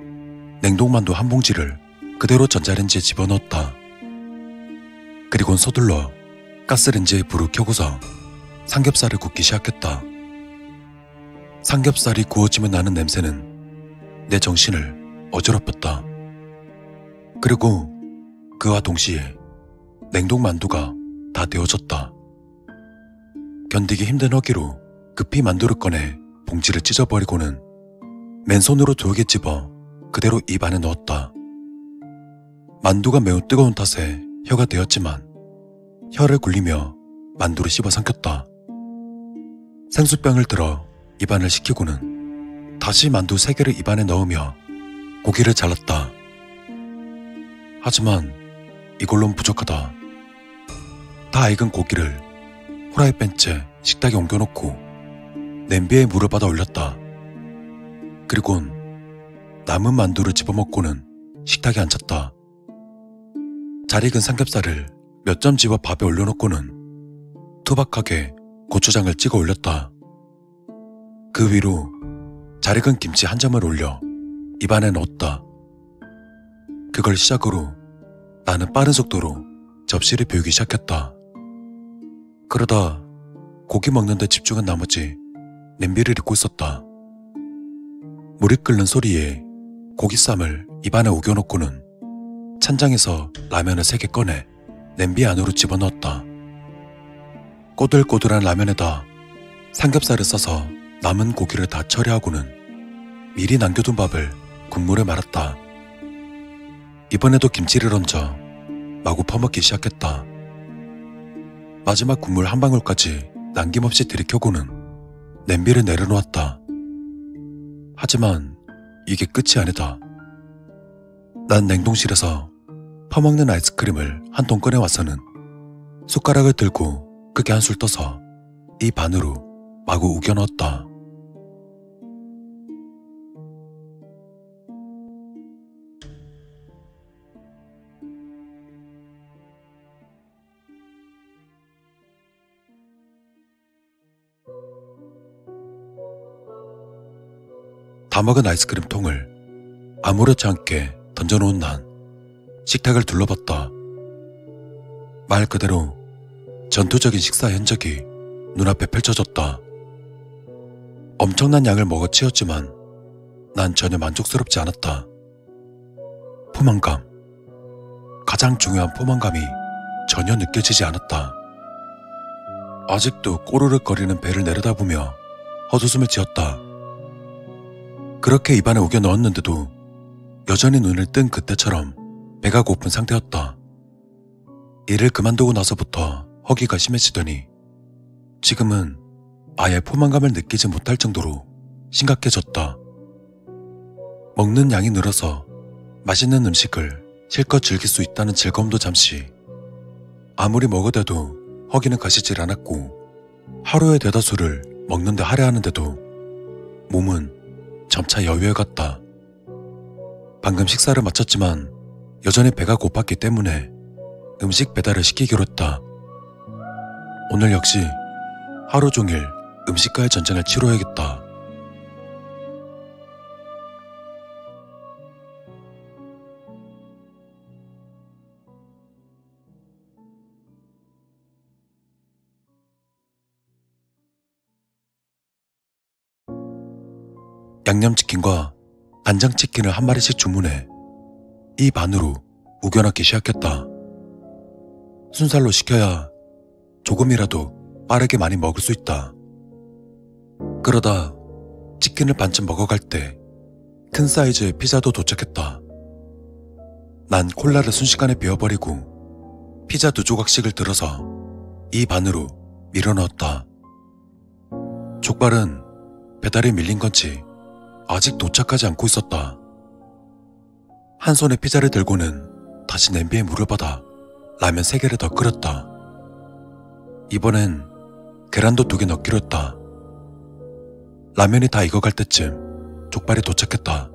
[SPEAKER 1] 냉동만두 한 봉지를 그대로 전자레인지에 집어넣었다. 그리곤 서둘러 가스레인지에 불을 켜고서 삼겹살을 굽기 시작했다. 삼겹살이 구워지면 나는 냄새는 내 정신을 어지럽혔다. 그리고 그와 동시에 냉동만두가 다 데워졌다. 견디기 힘든 허기로 급히 만두를 꺼내 봉지를 찢어버리고는 맨손으로 2개 집어 그대로 입 안에 넣었다. 만두가 매우 뜨거운 탓에 혀가 데었지만 혀를 굴리며 만두를 씹어 삼켰다. 생수병을 들어 입안을 식히고는 다시 만두 3개를 입안에 넣으며 고기를 잘랐다. 하지만 이걸로는 부족하다. 다 익은 고기를 후라이팬째 식탁에 옮겨놓고 냄비에 물을 받아 올렸다. 그리곤 남은 만두를 집어먹고는 식탁에 앉았다. 잘 익은 삼겹살을 몇 점 집어 밥에 올려놓고는 투박하게 고추장을 찍어 올렸다. 그 위로 잘 익은 김치 한 점을 올려 입안에 넣었다. 그걸 시작으로 나는 빠른 속도로 접시를 비우기 시작했다. 그러다 고기 먹는 데 집중한 나머지 냄비를 잊고 있었다. 물이 끓는 소리에 고기쌈을 입안에 우겨놓고는 찬장에서 라면을 3개 꺼내 냄비 안으로 집어넣었다. 꼬들꼬들한 라면에다 삼겹살을 싸서 남은 고기를 다 처리하고는 미리 남겨둔 밥을 국물에 말았다. 이번에도 김치를 얹어 마구 퍼먹기 시작했다. 마지막 국물 한 방울까지 남김없이 들이켜고는 냄비를 내려놓았다. 하지만 이게 끝이 아니다. 난 냉동실에서 퍼먹는 아이스크림을 한 통 꺼내와서는 숟가락을 들고 크게 한술 떠서 입 안으로 마구 우겨 넣었다. 다 먹은 아이스크림 통을 아무렇지 않게 던져놓은 난 식탁을 둘러봤다. 말 그대로 전투적인 식사 현장이 눈앞에 펼쳐졌다. 엄청난 양을 먹어 치웠지만 난 전혀 만족스럽지 않았다. 포만감, 가장 중요한 포만감이 전혀 느껴지지 않았다. 아직도 꼬르륵거리는 배를 내려다보며 헛웃음을 지었다. 그렇게 입안에 우겨 넣었는데도 여전히 눈을 뜬 그때처럼 배가 고픈 상태였다. 일을 그만두고 나서부터 허기가 심해지더니 지금은 아예 포만감을 느끼지 못할 정도로 심각해졌다. 먹는 양이 늘어서 맛있는 음식을 실컷 즐길 수 있다는 즐거움도 잠시, 아무리 먹어대도 허기는 가시질 않았고 하루에 대다수를 먹는데 할애하는데도 몸은 점차 여유에 갔다. 방금 식사를 마쳤지만 여전히 배가 고팠기 때문에 음식 배달을 시키기로 했다. 오늘 역시 하루 종일 음식과의 전쟁을 치러야겠다. 양념치킨과 간장치킨을 한 마리씩 주문해 입 안으로 우겨넣기 시작했다. 순살로 시켜야 조금이라도 빠르게 많이 먹을 수 있다. 그러다 치킨을 반쯤 먹어갈 때 큰 사이즈의 피자도 도착했다. 난 콜라를 순식간에 비워버리고 피자 2조각씩을 들어서 입 안으로 밀어넣었다. 족발은 배달이 밀린 건지 아직 도착하지 않고 있었다. 한 손에 피자를 들고는 다시 냄비에 물을 받아 라면 3개를 더 끓였다. 이번엔 계란도 2개 넣기로 했다. 라면이 다 익어갈 때쯤 족발이 도착했다.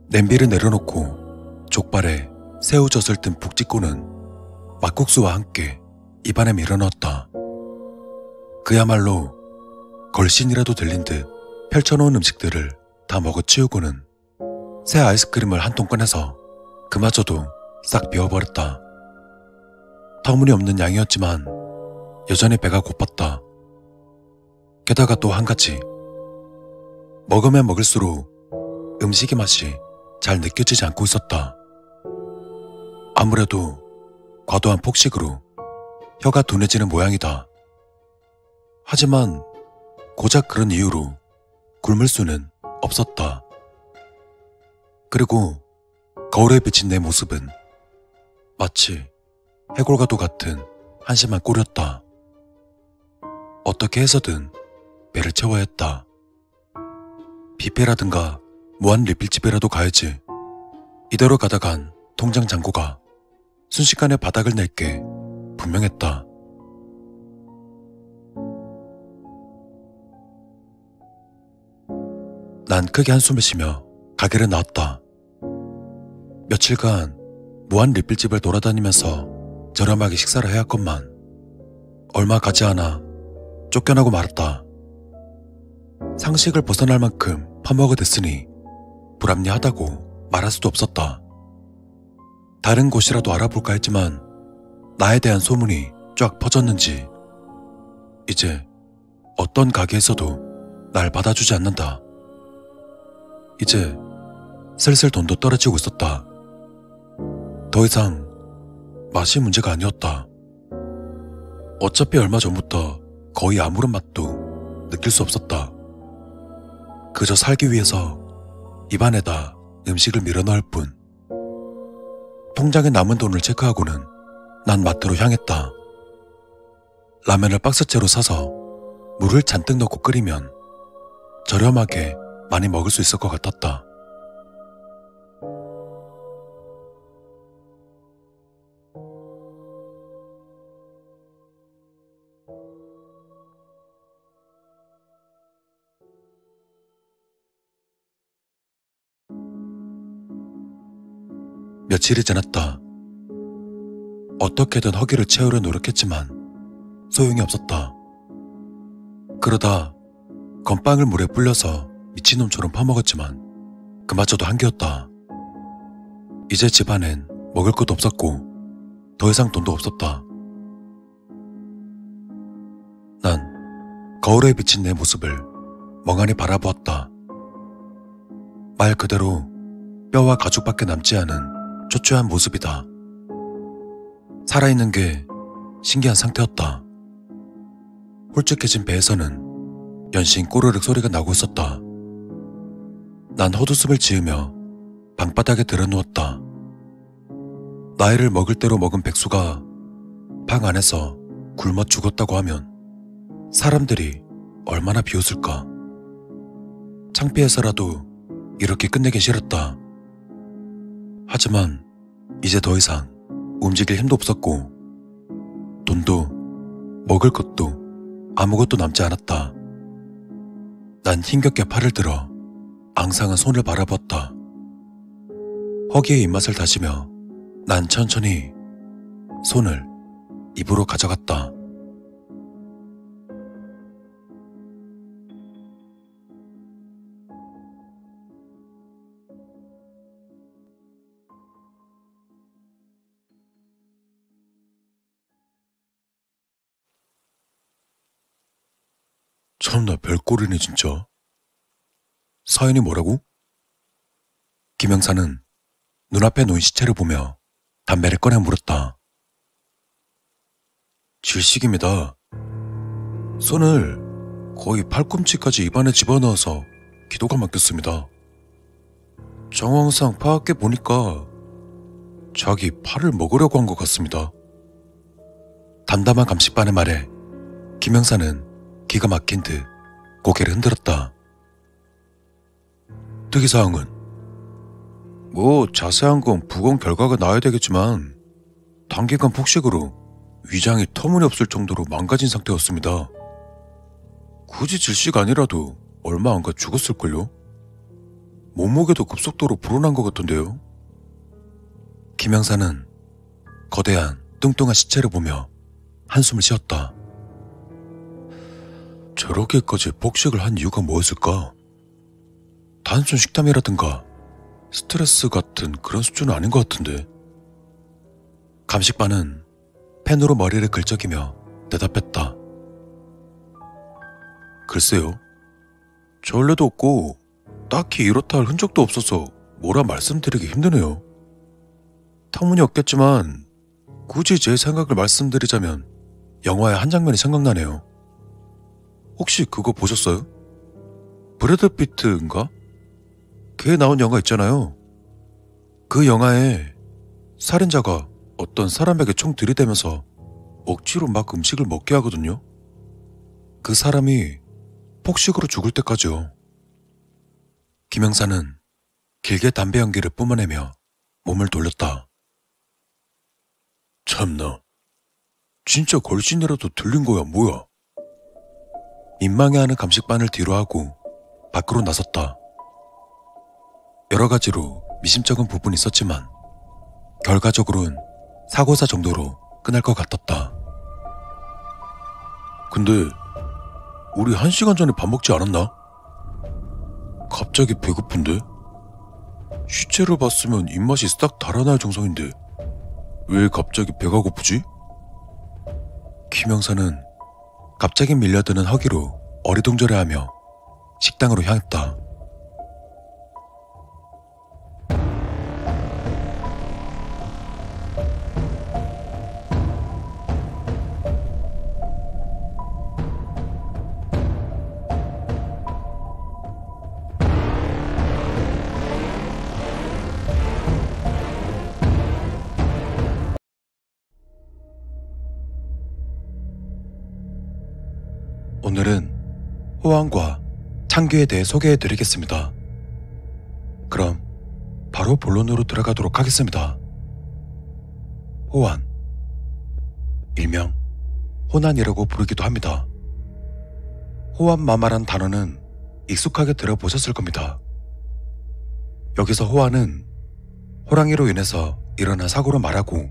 [SPEAKER 1] 냄비를 내려놓고 족발에 새우젓을 든 푹 찍고는 막국수와 함께 입안에 밀어넣었다. 그야말로 걸신이라도 들린 듯 펼쳐놓은 음식들을 다 먹어치우고는 새 아이스크림을 한 통 꺼내서 그마저도 싹 비워버렸다. 터무니없는 양이었지만 여전히 배가 고팠다. 게다가 또 한 가지, 먹으면 먹을수록 음식의 맛이 잘 느껴지지 않고 있었다. 아무래도 과도한 폭식으로 혀가 둔해지는 모양이다. 하지만 고작 그런 이유로 굶을 수는 없었다. 그리고 거울에 비친 내 모습은 마치 해골과도 같은 한심한 꼴이었다. 어떻게 해서든 배를 채워야 했다. 뷔페라든가 무한 리필집에라도 가야지. 이대로 가다간 통장 잔고가 순식간에 바닥을 낼 게 분명했다. 난 크게 한숨을 쉬며 가게를 나왔다. 며칠간 무한 리필집을 돌아다니면서 저렴하게 식사를 해왔건만 얼마 가지 않아 쫓겨나고 말았다. 상식을 벗어날 만큼 퍼먹어댔으니 불합리하다고 말할 수도 없었다. 다른 곳이라도 알아볼까 했지만 나에 대한 소문이 쫙 퍼졌는지 이제 어떤 가게에서도 날 받아주지 않는다. 이제 슬슬 돈도 떨어지고 있었다. 더 이상 맛이 문제가 아니었다. 어차피 얼마 전부터 거의 아무런 맛도 느낄 수 없었다. 그저 살기 위해서 입안에다 음식을 밀어넣을 뿐. 통장에 남은 돈을 체크하고는 난 마트로 향했다. 라면을 박스째로 사서 물을 잔뜩 넣고 끓이면 저렴하게 많이 먹을 수 있을 것 같았다. 며칠이 지났다. 어떻게든 허기를 채우려 노력했지만 소용이 없었다. 그러다 건빵을 물에 불려서 미친놈처럼 퍼먹었지만 그마저도 한계였다. 이제 집안엔 먹을 것도 없었고 더 이상 돈도 없었다. 난 거울에 비친 내 모습을 멍하니 바라보았다. 말 그대로 뼈와 가죽밖에 남지 않은 초췌한 모습이다. 살아있는 게 신기한 상태였다. 홀쭉해진 배에서는 연신 꼬르륵 소리가 나고 있었다. 난 헛웃음을 지으며 방바닥에 들어누웠다. 나이를 먹을 대로 먹은 백수가 방 안에서 굶어 죽었다고 하면 사람들이 얼마나 비웃을까. 창피해서라도 이렇게 끝내기 싫었다. 하지만 이제 더 이상 움직일 힘도 없었고 돈도 먹을 것도 아무것도 남지 않았다. 난 힘겹게 팔을 들어 앙상한 손을 바라봤다. 허기의 입맛을 다시며 난 천천히 손을 입으로 가져갔다. 참나 별꼴이네 진짜. 사연이 뭐라고? 김영사는 눈앞에 놓인 시체를 보며 담배를 꺼내 물었다. 질식입니다. 손을 거의 팔꿈치까지 입안에 집어넣어서 기도가 막혔습니다. 정황상 파악해 보니까 자기 팔을 먹으려고 한 것 같습니다. 담담한 감식반의 말에 김영사는 기가 막힌 듯 고개를 흔들었다. 특이사항은 뭐 자세한 건 부검 결과가 나와야 되겠지만 단기간 폭식으로 위장이 터무니없을 정도로 망가진 상태였습니다. 굳이 질식 아니라도 얼마 안 가 죽었을걸요? 몸무게도 급속도로 불어난 것 같던데요. 김영사는 거대한 뚱뚱한 시체를 보며 한숨을 쉬었다. 저렇게까지 폭식을 한 이유가 뭐였을까? 단순 식탐이라든가 스트레스 같은 그런 수준은 아닌 것 같은데. 감식반은 펜으로 머리를 긁적이며 대답했다. 글쎄요. 전례도 없고 딱히 이렇다 할 흔적도 없어서 뭐라 말씀드리기 힘드네요. 터무니없겠지만 굳이 제 생각을 말씀드리자면 영화의 한 장면이 생각나네요. 혹시 그거 보셨어요? 브래드 피트인가? 걔 나온 영화 있잖아요. 그 영화에 살인자가 어떤 사람에게 총 들이대면서 억지로 막 음식을 먹게 하거든요. 그 사람이 폭식으로 죽을 때까지요. 김영사는 길게 담배 연기를 뿜어내며 몸을 돌렸다. 참나, 진짜 걸신이라도 들린 거야 뭐야. 민망해하는 감식반을 뒤로하고 밖으로 나섰다. 여러 가지로 미심쩍은 부분이 있었지만 결과적으로는 사고사 정도로 끝날 것 같았다. 근데 우리 1시간 전에 밥 먹지 않았나? 갑자기 배고픈데? 시체를 봤으면 입맛이 싹 달아날 정성인데 왜 갑자기 배가 고프지? 김영사는 갑자기 밀려드는 허기로 어리둥절해하며 식당으로 향했다. 오늘은 호환과 창규에 대해 소개해드리겠습니다. 그럼 바로 본론으로 들어가도록 하겠습니다. 호환, 일명 호난이라고 부르기도 합니다. 호환마마란 단어는 익숙하게 들어보셨을 겁니다. 여기서 호환은 호랑이로 인해서 일어난 사고로 말하고,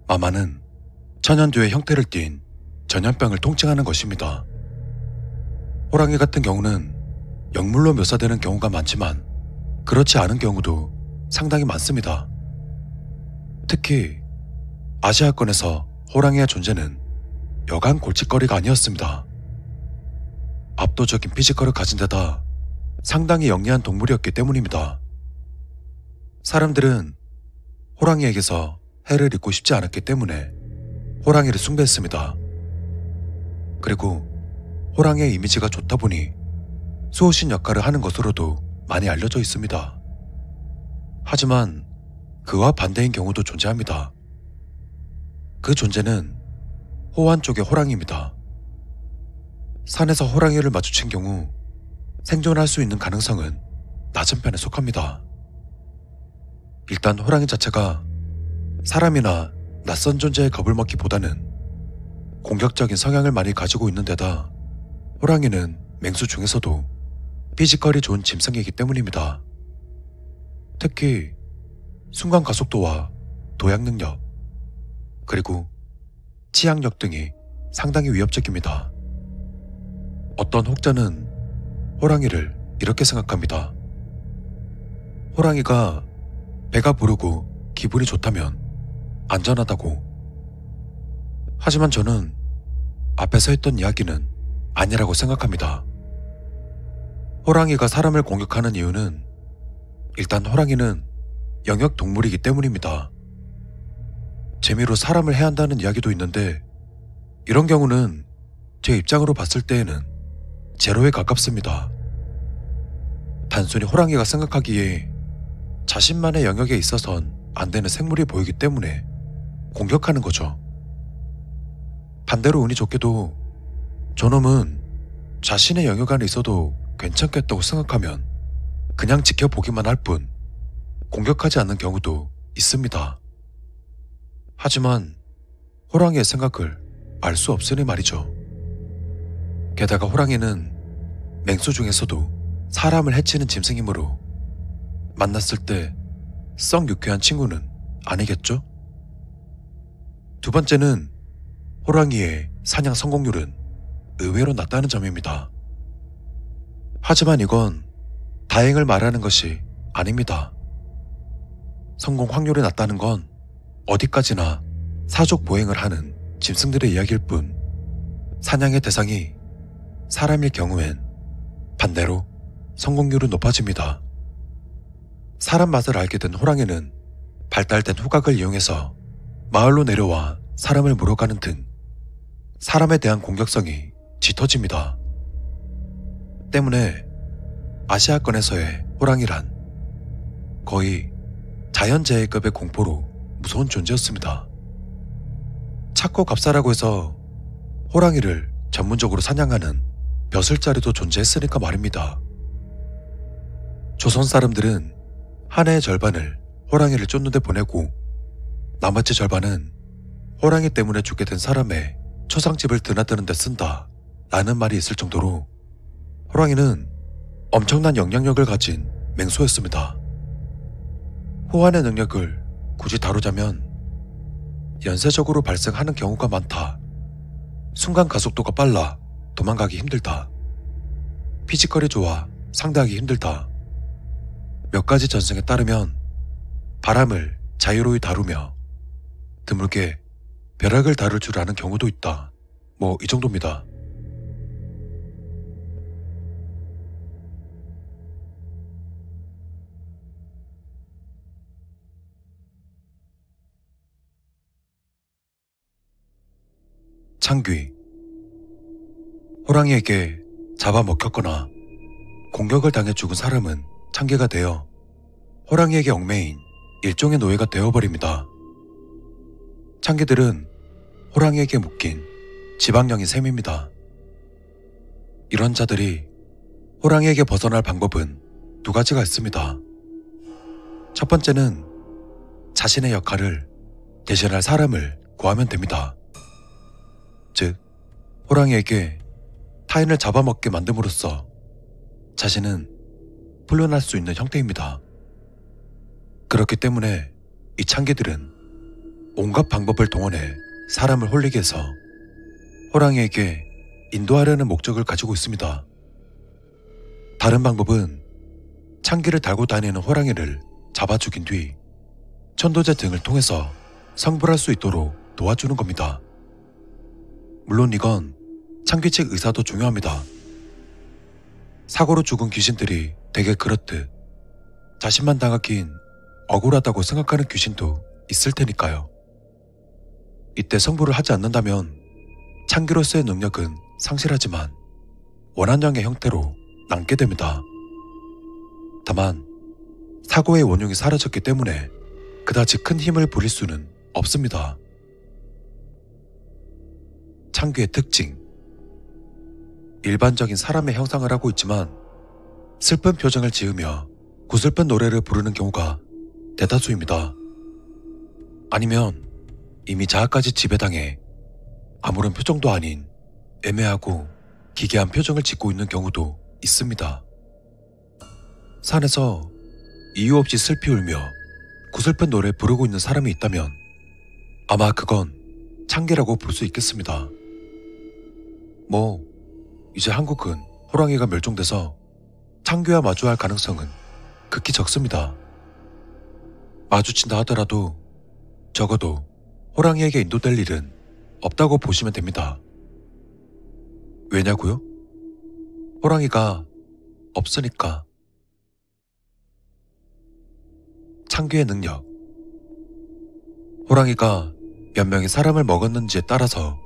[SPEAKER 1] 마마는 천연두의 형태를 띤 전염병을 통칭하는 것입니다. 호랑이 같은 경우는 역물로 묘사되는 경우가 많지만 그렇지 않은 경우도 상당히 많습니다. 특히 아시아권에서 호랑이의 존재는 여간 골칫거리가 아니었습니다. 압도적인 피지컬을 가진 데다 상당히 영리한 동물이었기 때문입니다. 사람들은 호랑이에게서 해를 입고 싶지 않았기 때문에 호랑이를 숭배했습니다. 그리고 호랑이의 이미지가 좋다 보니 수호신 역할을 하는 것으로도 많이 알려져 있습니다. 하지만 그와 반대인 경우도 존재합니다. 그 존재는 호환 쪽의 호랑이입니다. 산에서 호랑이를 마주친 경우 생존할 수 있는 가능성은 낮은 편에 속합니다. 일단 호랑이 자체가 사람이나 낯선 존재의 겁을 먹기보다는 공격적인 성향을 많이 가지고 있는 데다 호랑이는 맹수 중에서도 피지컬이 좋은 짐승이기 때문입니다. 특히 순간 가속도와 도약 능력, 그리고 치악력 등이 상당히 위협적입니다. 어떤 혹자는 호랑이를 이렇게 생각합니다. 호랑이가 배가 부르고 기분이 좋다면 안전하다고. 하지만 저는 앞에서 했던 이야기는 아니라고 생각합니다. 호랑이가 사람을 공격하는 이유는 일단 호랑이는 영역 동물이기 때문입니다. 재미로 사람을 해한다는 이야기도 있는데 이런 경우는 제 입장으로 봤을 때에는 제로에 가깝습니다. 단순히 호랑이가 생각하기에 자신만의 영역에 있어선 안 되는 생물이 보이기 때문에 공격하는 거죠. 반대로 운이 좋게도 저놈은 자신의 영역 안에 있어도 괜찮겠다고 생각하면 그냥 지켜보기만 할 뿐 공격하지 않는 경우도 있습니다. 하지만 호랑이의 생각을 알 수 없으니 말이죠. 게다가 호랑이는 맹수 중에서도 사람을 해치는 짐승이므로 만났을 때 썩 유쾌한 친구는 아니겠죠? 두 번째는 호랑이의 사냥 성공률은 의외로 낮다는 점입니다. 하지만 이건 다행을 말하는 것이 아닙니다. 성공 확률이 낮다는 건 어디까지나 사족 보행을 하는 짐승들의 이야기일 뿐, 사냥의 대상이 사람일 경우엔 반대로 성공률은 높아집니다. 사람 맛을 알게 된 호랑이는 발달된 후각을 이용해서 마을로 내려와 사람을 물어가는 등 사람에 대한 공격성이 짙어집니다. 때문에 아시아권에서의 호랑이란 거의 자연재해급의 공포로 무서운 존재였습니다. 착고 값싸라고 해서 호랑이를 전문적으로 사냥하는 벼슬자리도 존재했으니까 말입니다. 조선 사람들은 한 해의 절반을 호랑이를 쫓는 데 보내고 나머지 절반은 호랑이 때문에 죽게 된 사람의 초상집을 드나드는 데 쓴다 라는 말이 있을 정도로 호랑이는 엄청난 영향력을 가진 맹수였습니다. 호환의 능력을 굳이 다루자면 연쇄적으로 발생하는 경우가 많다, 순간 가속도가 빨라 도망가기 힘들다, 피지컬이 좋아 상대하기 힘들다, 몇 가지 전승에 따르면 바람을 자유로이 다루며 드물게 벼락을 다룰 줄 아는 경우도 있다, 뭐 이 정도입니다. 창귀. 호랑이에게 잡아먹혔거나 공격을 당해 죽은 사람은 창귀가 되어 호랑이에게 얽매인 일종의 노예가 되어버립니다. 창귀들은 호랑이에게 묶인 지방령인 셈입니다. 이런 자들이 호랑이에게 벗어날 방법은 두 가지가 있습니다. 첫 번째는 자신의 역할을 대신할 사람을 구하면 됩니다. 즉, 호랑이에게 타인을 잡아먹게 만듦으로써 자신은 풀려날 수 있는 형태입니다. 그렇기 때문에 이 창귀들은 온갖 방법을 동원해 사람을 홀리게 해서 호랑이에게 인도하려는 목적을 가지고 있습니다. 다른 방법은 창귀를 달고 다니는 호랑이를 잡아 죽인 뒤 천도제 등을 통해서 성불할 수 있도록 도와주는 겁니다. 물론 이건 창귀 측 의사도 중요합니다. 사고로 죽은 귀신들이 대개 그렇듯 자신만 당하긴 억울하다고 생각하는 귀신도 있을 테니까요. 이때 성불을 하지 않는다면 창귀로서의 능력은 상실하지만 원한형의 형태로 남게 됩니다. 다만 사고의 원흉이 사라졌기 때문에 그다지 큰 힘을 부릴 수는 없습니다. 창귀의 특징. 일반적인 사람의 형상을 하고 있지만 슬픈 표정을 지으며 구슬픈 노래를 부르는 경우가 대다수입니다. 아니면 이미 자아까지 지배당해 아무런 표정도 아닌 애매하고 기괴한 표정을 짓고 있는 경우도 있습니다. 산에서 이유 없이 슬피 울며 구슬픈 노래 부르고 있는 사람이 있다면 아마 그건 창귀라고 볼 수 있겠습니다. 이제 한국은 호랑이가 멸종돼서 창귀와 마주할 가능성은 극히 적습니다. 마주친다 하더라도 적어도 호랑이에게 인도될 일은 없다고 보시면 됩니다. 왜냐고요? 호랑이가 없으니까. 창귀의 능력. 호랑이가 몇 명의 사람을 먹었는지에 따라서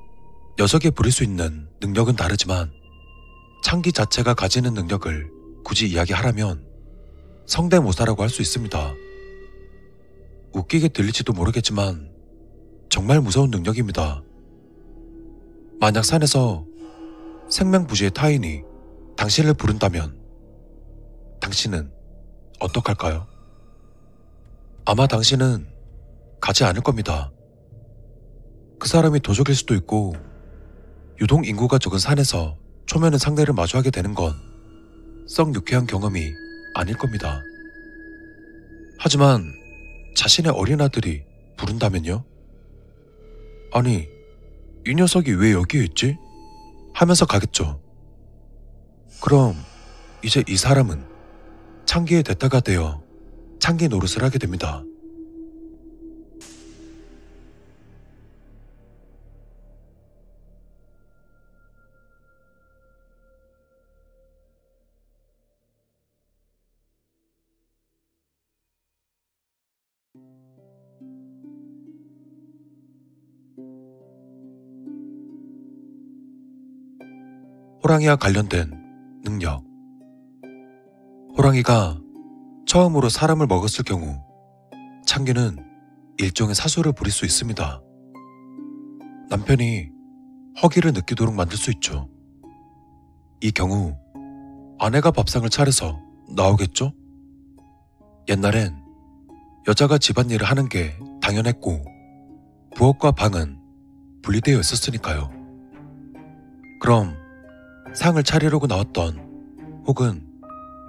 [SPEAKER 1] 녀석이 부릴 수 있는 능력은 다르지만 창기 자체가 가지는 능력을 굳이 이야기하라면 성대모사라고 할 수 있습니다. 웃기게 들릴지도 모르겠지만 정말 무서운 능력입니다. 만약 산에서 생명부지의 타인이 당신을 부른다면 당신은 어떡할까요? 아마 당신은 가지 않을 겁니다. 그 사람이 도적일 수도 있고 유동 인구가 적은 산에서 초면의 상대를 마주하게 되는 건 썩 유쾌한 경험이 아닐 겁니다. 하지만 자신의 어린 아들이 부른다면요? 아니, 이 녀석이 왜 여기에 있지? 하면서 가겠죠. 그럼 이제 이 사람은 창기의 대타가 되어 창기 노릇을 하게 됩니다. 호랑이와 관련된 능력. 호랑이가 처음으로 사람을 먹었을 경우 창기는 일종의 사수를 부릴 수 있습니다. 남편이 허기를 느끼도록 만들 수 있죠. 이 경우 아내가 밥상을 차려서 나오겠죠? 옛날엔 여자가 집안일을 하는 게 당연했고 부엌과 방은 분리되어 있었으니까요. 그럼 상을 차리려고 나왔던 혹은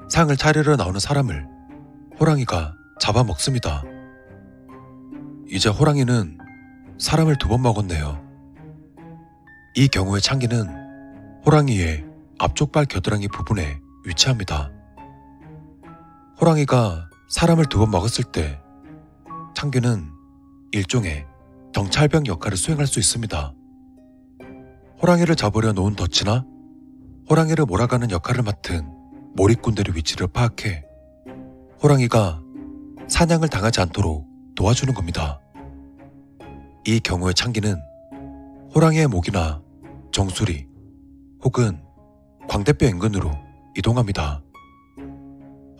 [SPEAKER 1] 상을 차리러 나오는 사람을 호랑이가 잡아먹습니다. 이제 호랑이는 사람을 2번 먹었네요. 이 경우에 창기는 호랑이의 앞쪽 발 겨드랑이 부분에 위치합니다. 호랑이가 사람을 2번 먹었을 때 창기는 일종의 경찰병 역할을 수행할 수 있습니다. 호랑이를 잡으려 놓은 덫이나 호랑이를 몰아가는 역할을 맡은 몰입꾼들의 위치를 파악해 호랑이가 사냥을 당하지 않도록 도와주는 겁니다. 이 경우에 창기는 호랑이의 목이나 정수리 혹은 광대뼈 인근으로 이동합니다.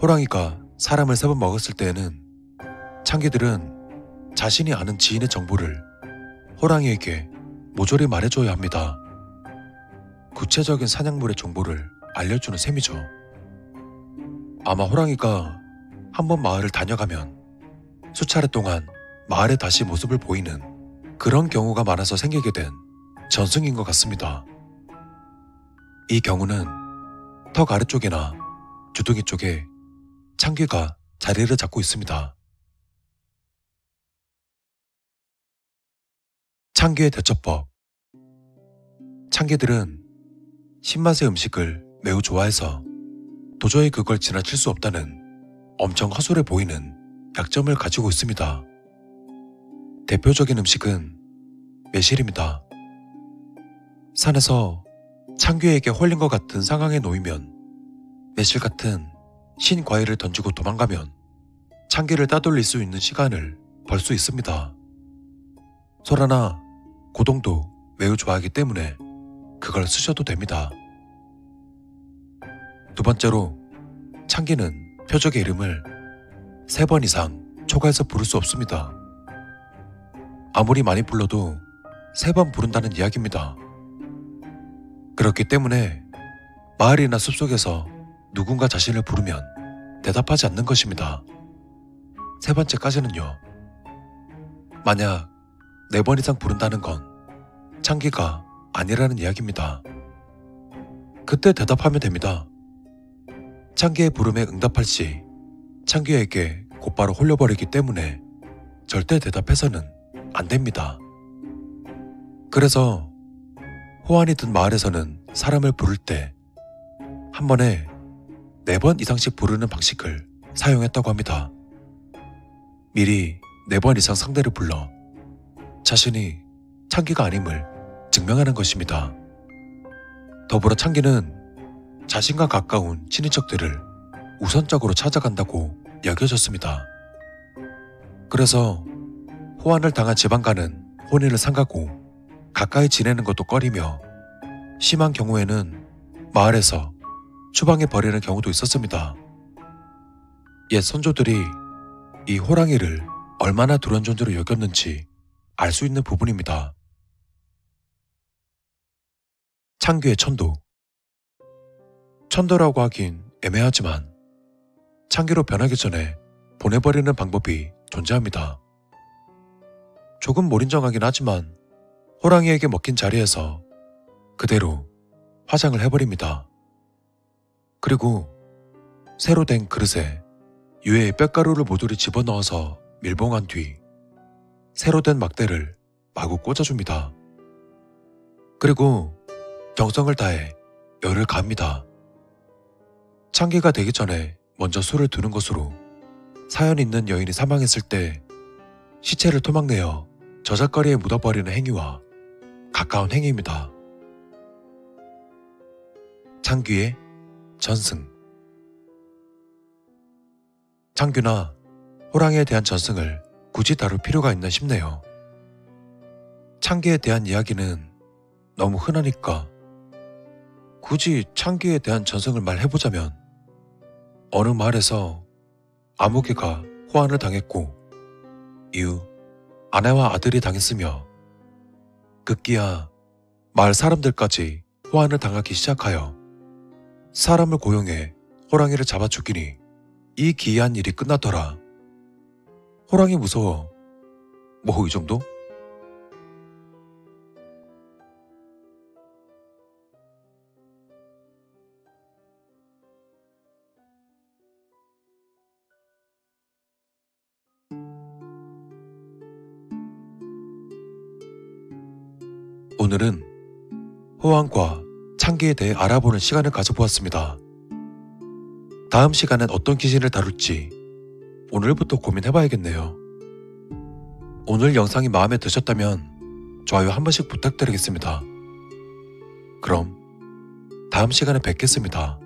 [SPEAKER 1] 호랑이가 사람을 3번 먹었을 때에는 창기들은 자신이 아는 지인의 정보를 호랑이에게 모조리 말해줘야 합니다. 구체적인 사냥물의 정보를 알려주는 셈이죠. 아마 호랑이가 한번 마을을 다녀가면 수차례 동안 마을에 다시 모습을 보이는 그런 경우가 많아서 생기게 된 전승인 것 같습니다. 이 경우는 턱 아래쪽이나 주둥이 쪽에 창기가 자리를 잡고 있습니다. 창기의 대처법. 창기들은 신맛의 음식을 매우 좋아해서 도저히 그걸 지나칠 수 없다는 엄청 허술해 보이는 약점을 가지고 있습니다. 대표적인 음식은 매실입니다. 산에서 창귀에게 홀린 것 같은 상황에 놓이면 매실 같은 신 과일을 던지고 도망가면 창귀를 따돌릴 수 있는 시간을 벌 수 있습니다. 소라나 고동도 매우 좋아하기 때문에 그걸 쓰셔도 됩니다. 2번째로 창기는 표적의 이름을 3번 이상 초과해서 부를 수 없습니다. 아무리 많이 불러도 3번 부른다는 이야기입니다. 그렇기 때문에 마을이나 숲속에서 누군가 자신을 부르면 대답하지 않는 것입니다. 3번째까지는요. 만약 4번 이상 부른다는 건 창기가 아니라는 이야기입니다. 그때 대답하면 됩니다. 창기의 부름에 응답할 시 창기에게 곧바로 홀려버리기 때문에 절대 대답해서는 안 됩니다. 그래서 호환이 든 마을에서는 사람을 부를 때 한 번에 4번 이상씩 부르는 방식을 사용했다고 합니다. 미리 4번 이상 상대를 불러 자신이 창기가 아님을 증명하는 것입니다. 더불어 창기는 자신과 가까운 친인척들을 우선적으로 찾아간다고 여겨졌습니다. 그래서 호환을 당한 지방과는 혼인을 삼가고 가까이 지내는 것도 꺼리며 심한 경우에는 마을에서 추방해 버리는 경우도 있었습니다. 옛 선조들이 이 호랑이를 얼마나 두려운 존재로 여겼는지 알 수 있는 부분입니다. 창귀의 천도. 천도라고 하긴 애매하지만 창귀로 변하기 전에 보내버리는 방법이 존재합니다. 조금 몰인정하긴 하지만 호랑이에게 먹힌 자리에서 그대로 화장을 해버립니다. 그리고 새로 된 그릇에 유해의 뼈가루를 모조리 집어넣어서 밀봉한 뒤 새로 된 막대를 마구 꽂아줍니다. 그리고 정성을 다해 열을 가합니다. 창기가 되기 전에 먼저 술을 두는 것으로 사연 있는 여인이 사망했을 때 시체를 토막내어 저작거리에 묻어버리는 행위와 가까운 행위입니다. 창귀의 전승. 창귀나 호랑이에 대한 전승을 굳이 다룰 필요가 있나 싶네요. 창귀에 대한 이야기는 너무 흔하니까 굳이 창귀에 대한 전승을 말해보자면 어느 마을에서 아무개가 호환을 당했고 이후 아내와 아들이 당했으며 급기야 마을 사람들까지 호환을 당하기 시작하여 사람을 고용해 호랑이를 잡아 죽이니 이 기이한 일이 끝나더라. 호랑이 무서워. 뭐 이 정도? 오늘은 호황과 창기에 대해 알아보는 시간을 가져보았습니다. 다음 시간엔 어떤 귀신을 다룰지 오늘부터 고민해봐야겠네요. 오늘 영상이 마음에 드셨다면 좋아요 한 번씩 부탁드리겠습니다. 그럼 다음 시간에 뵙겠습니다.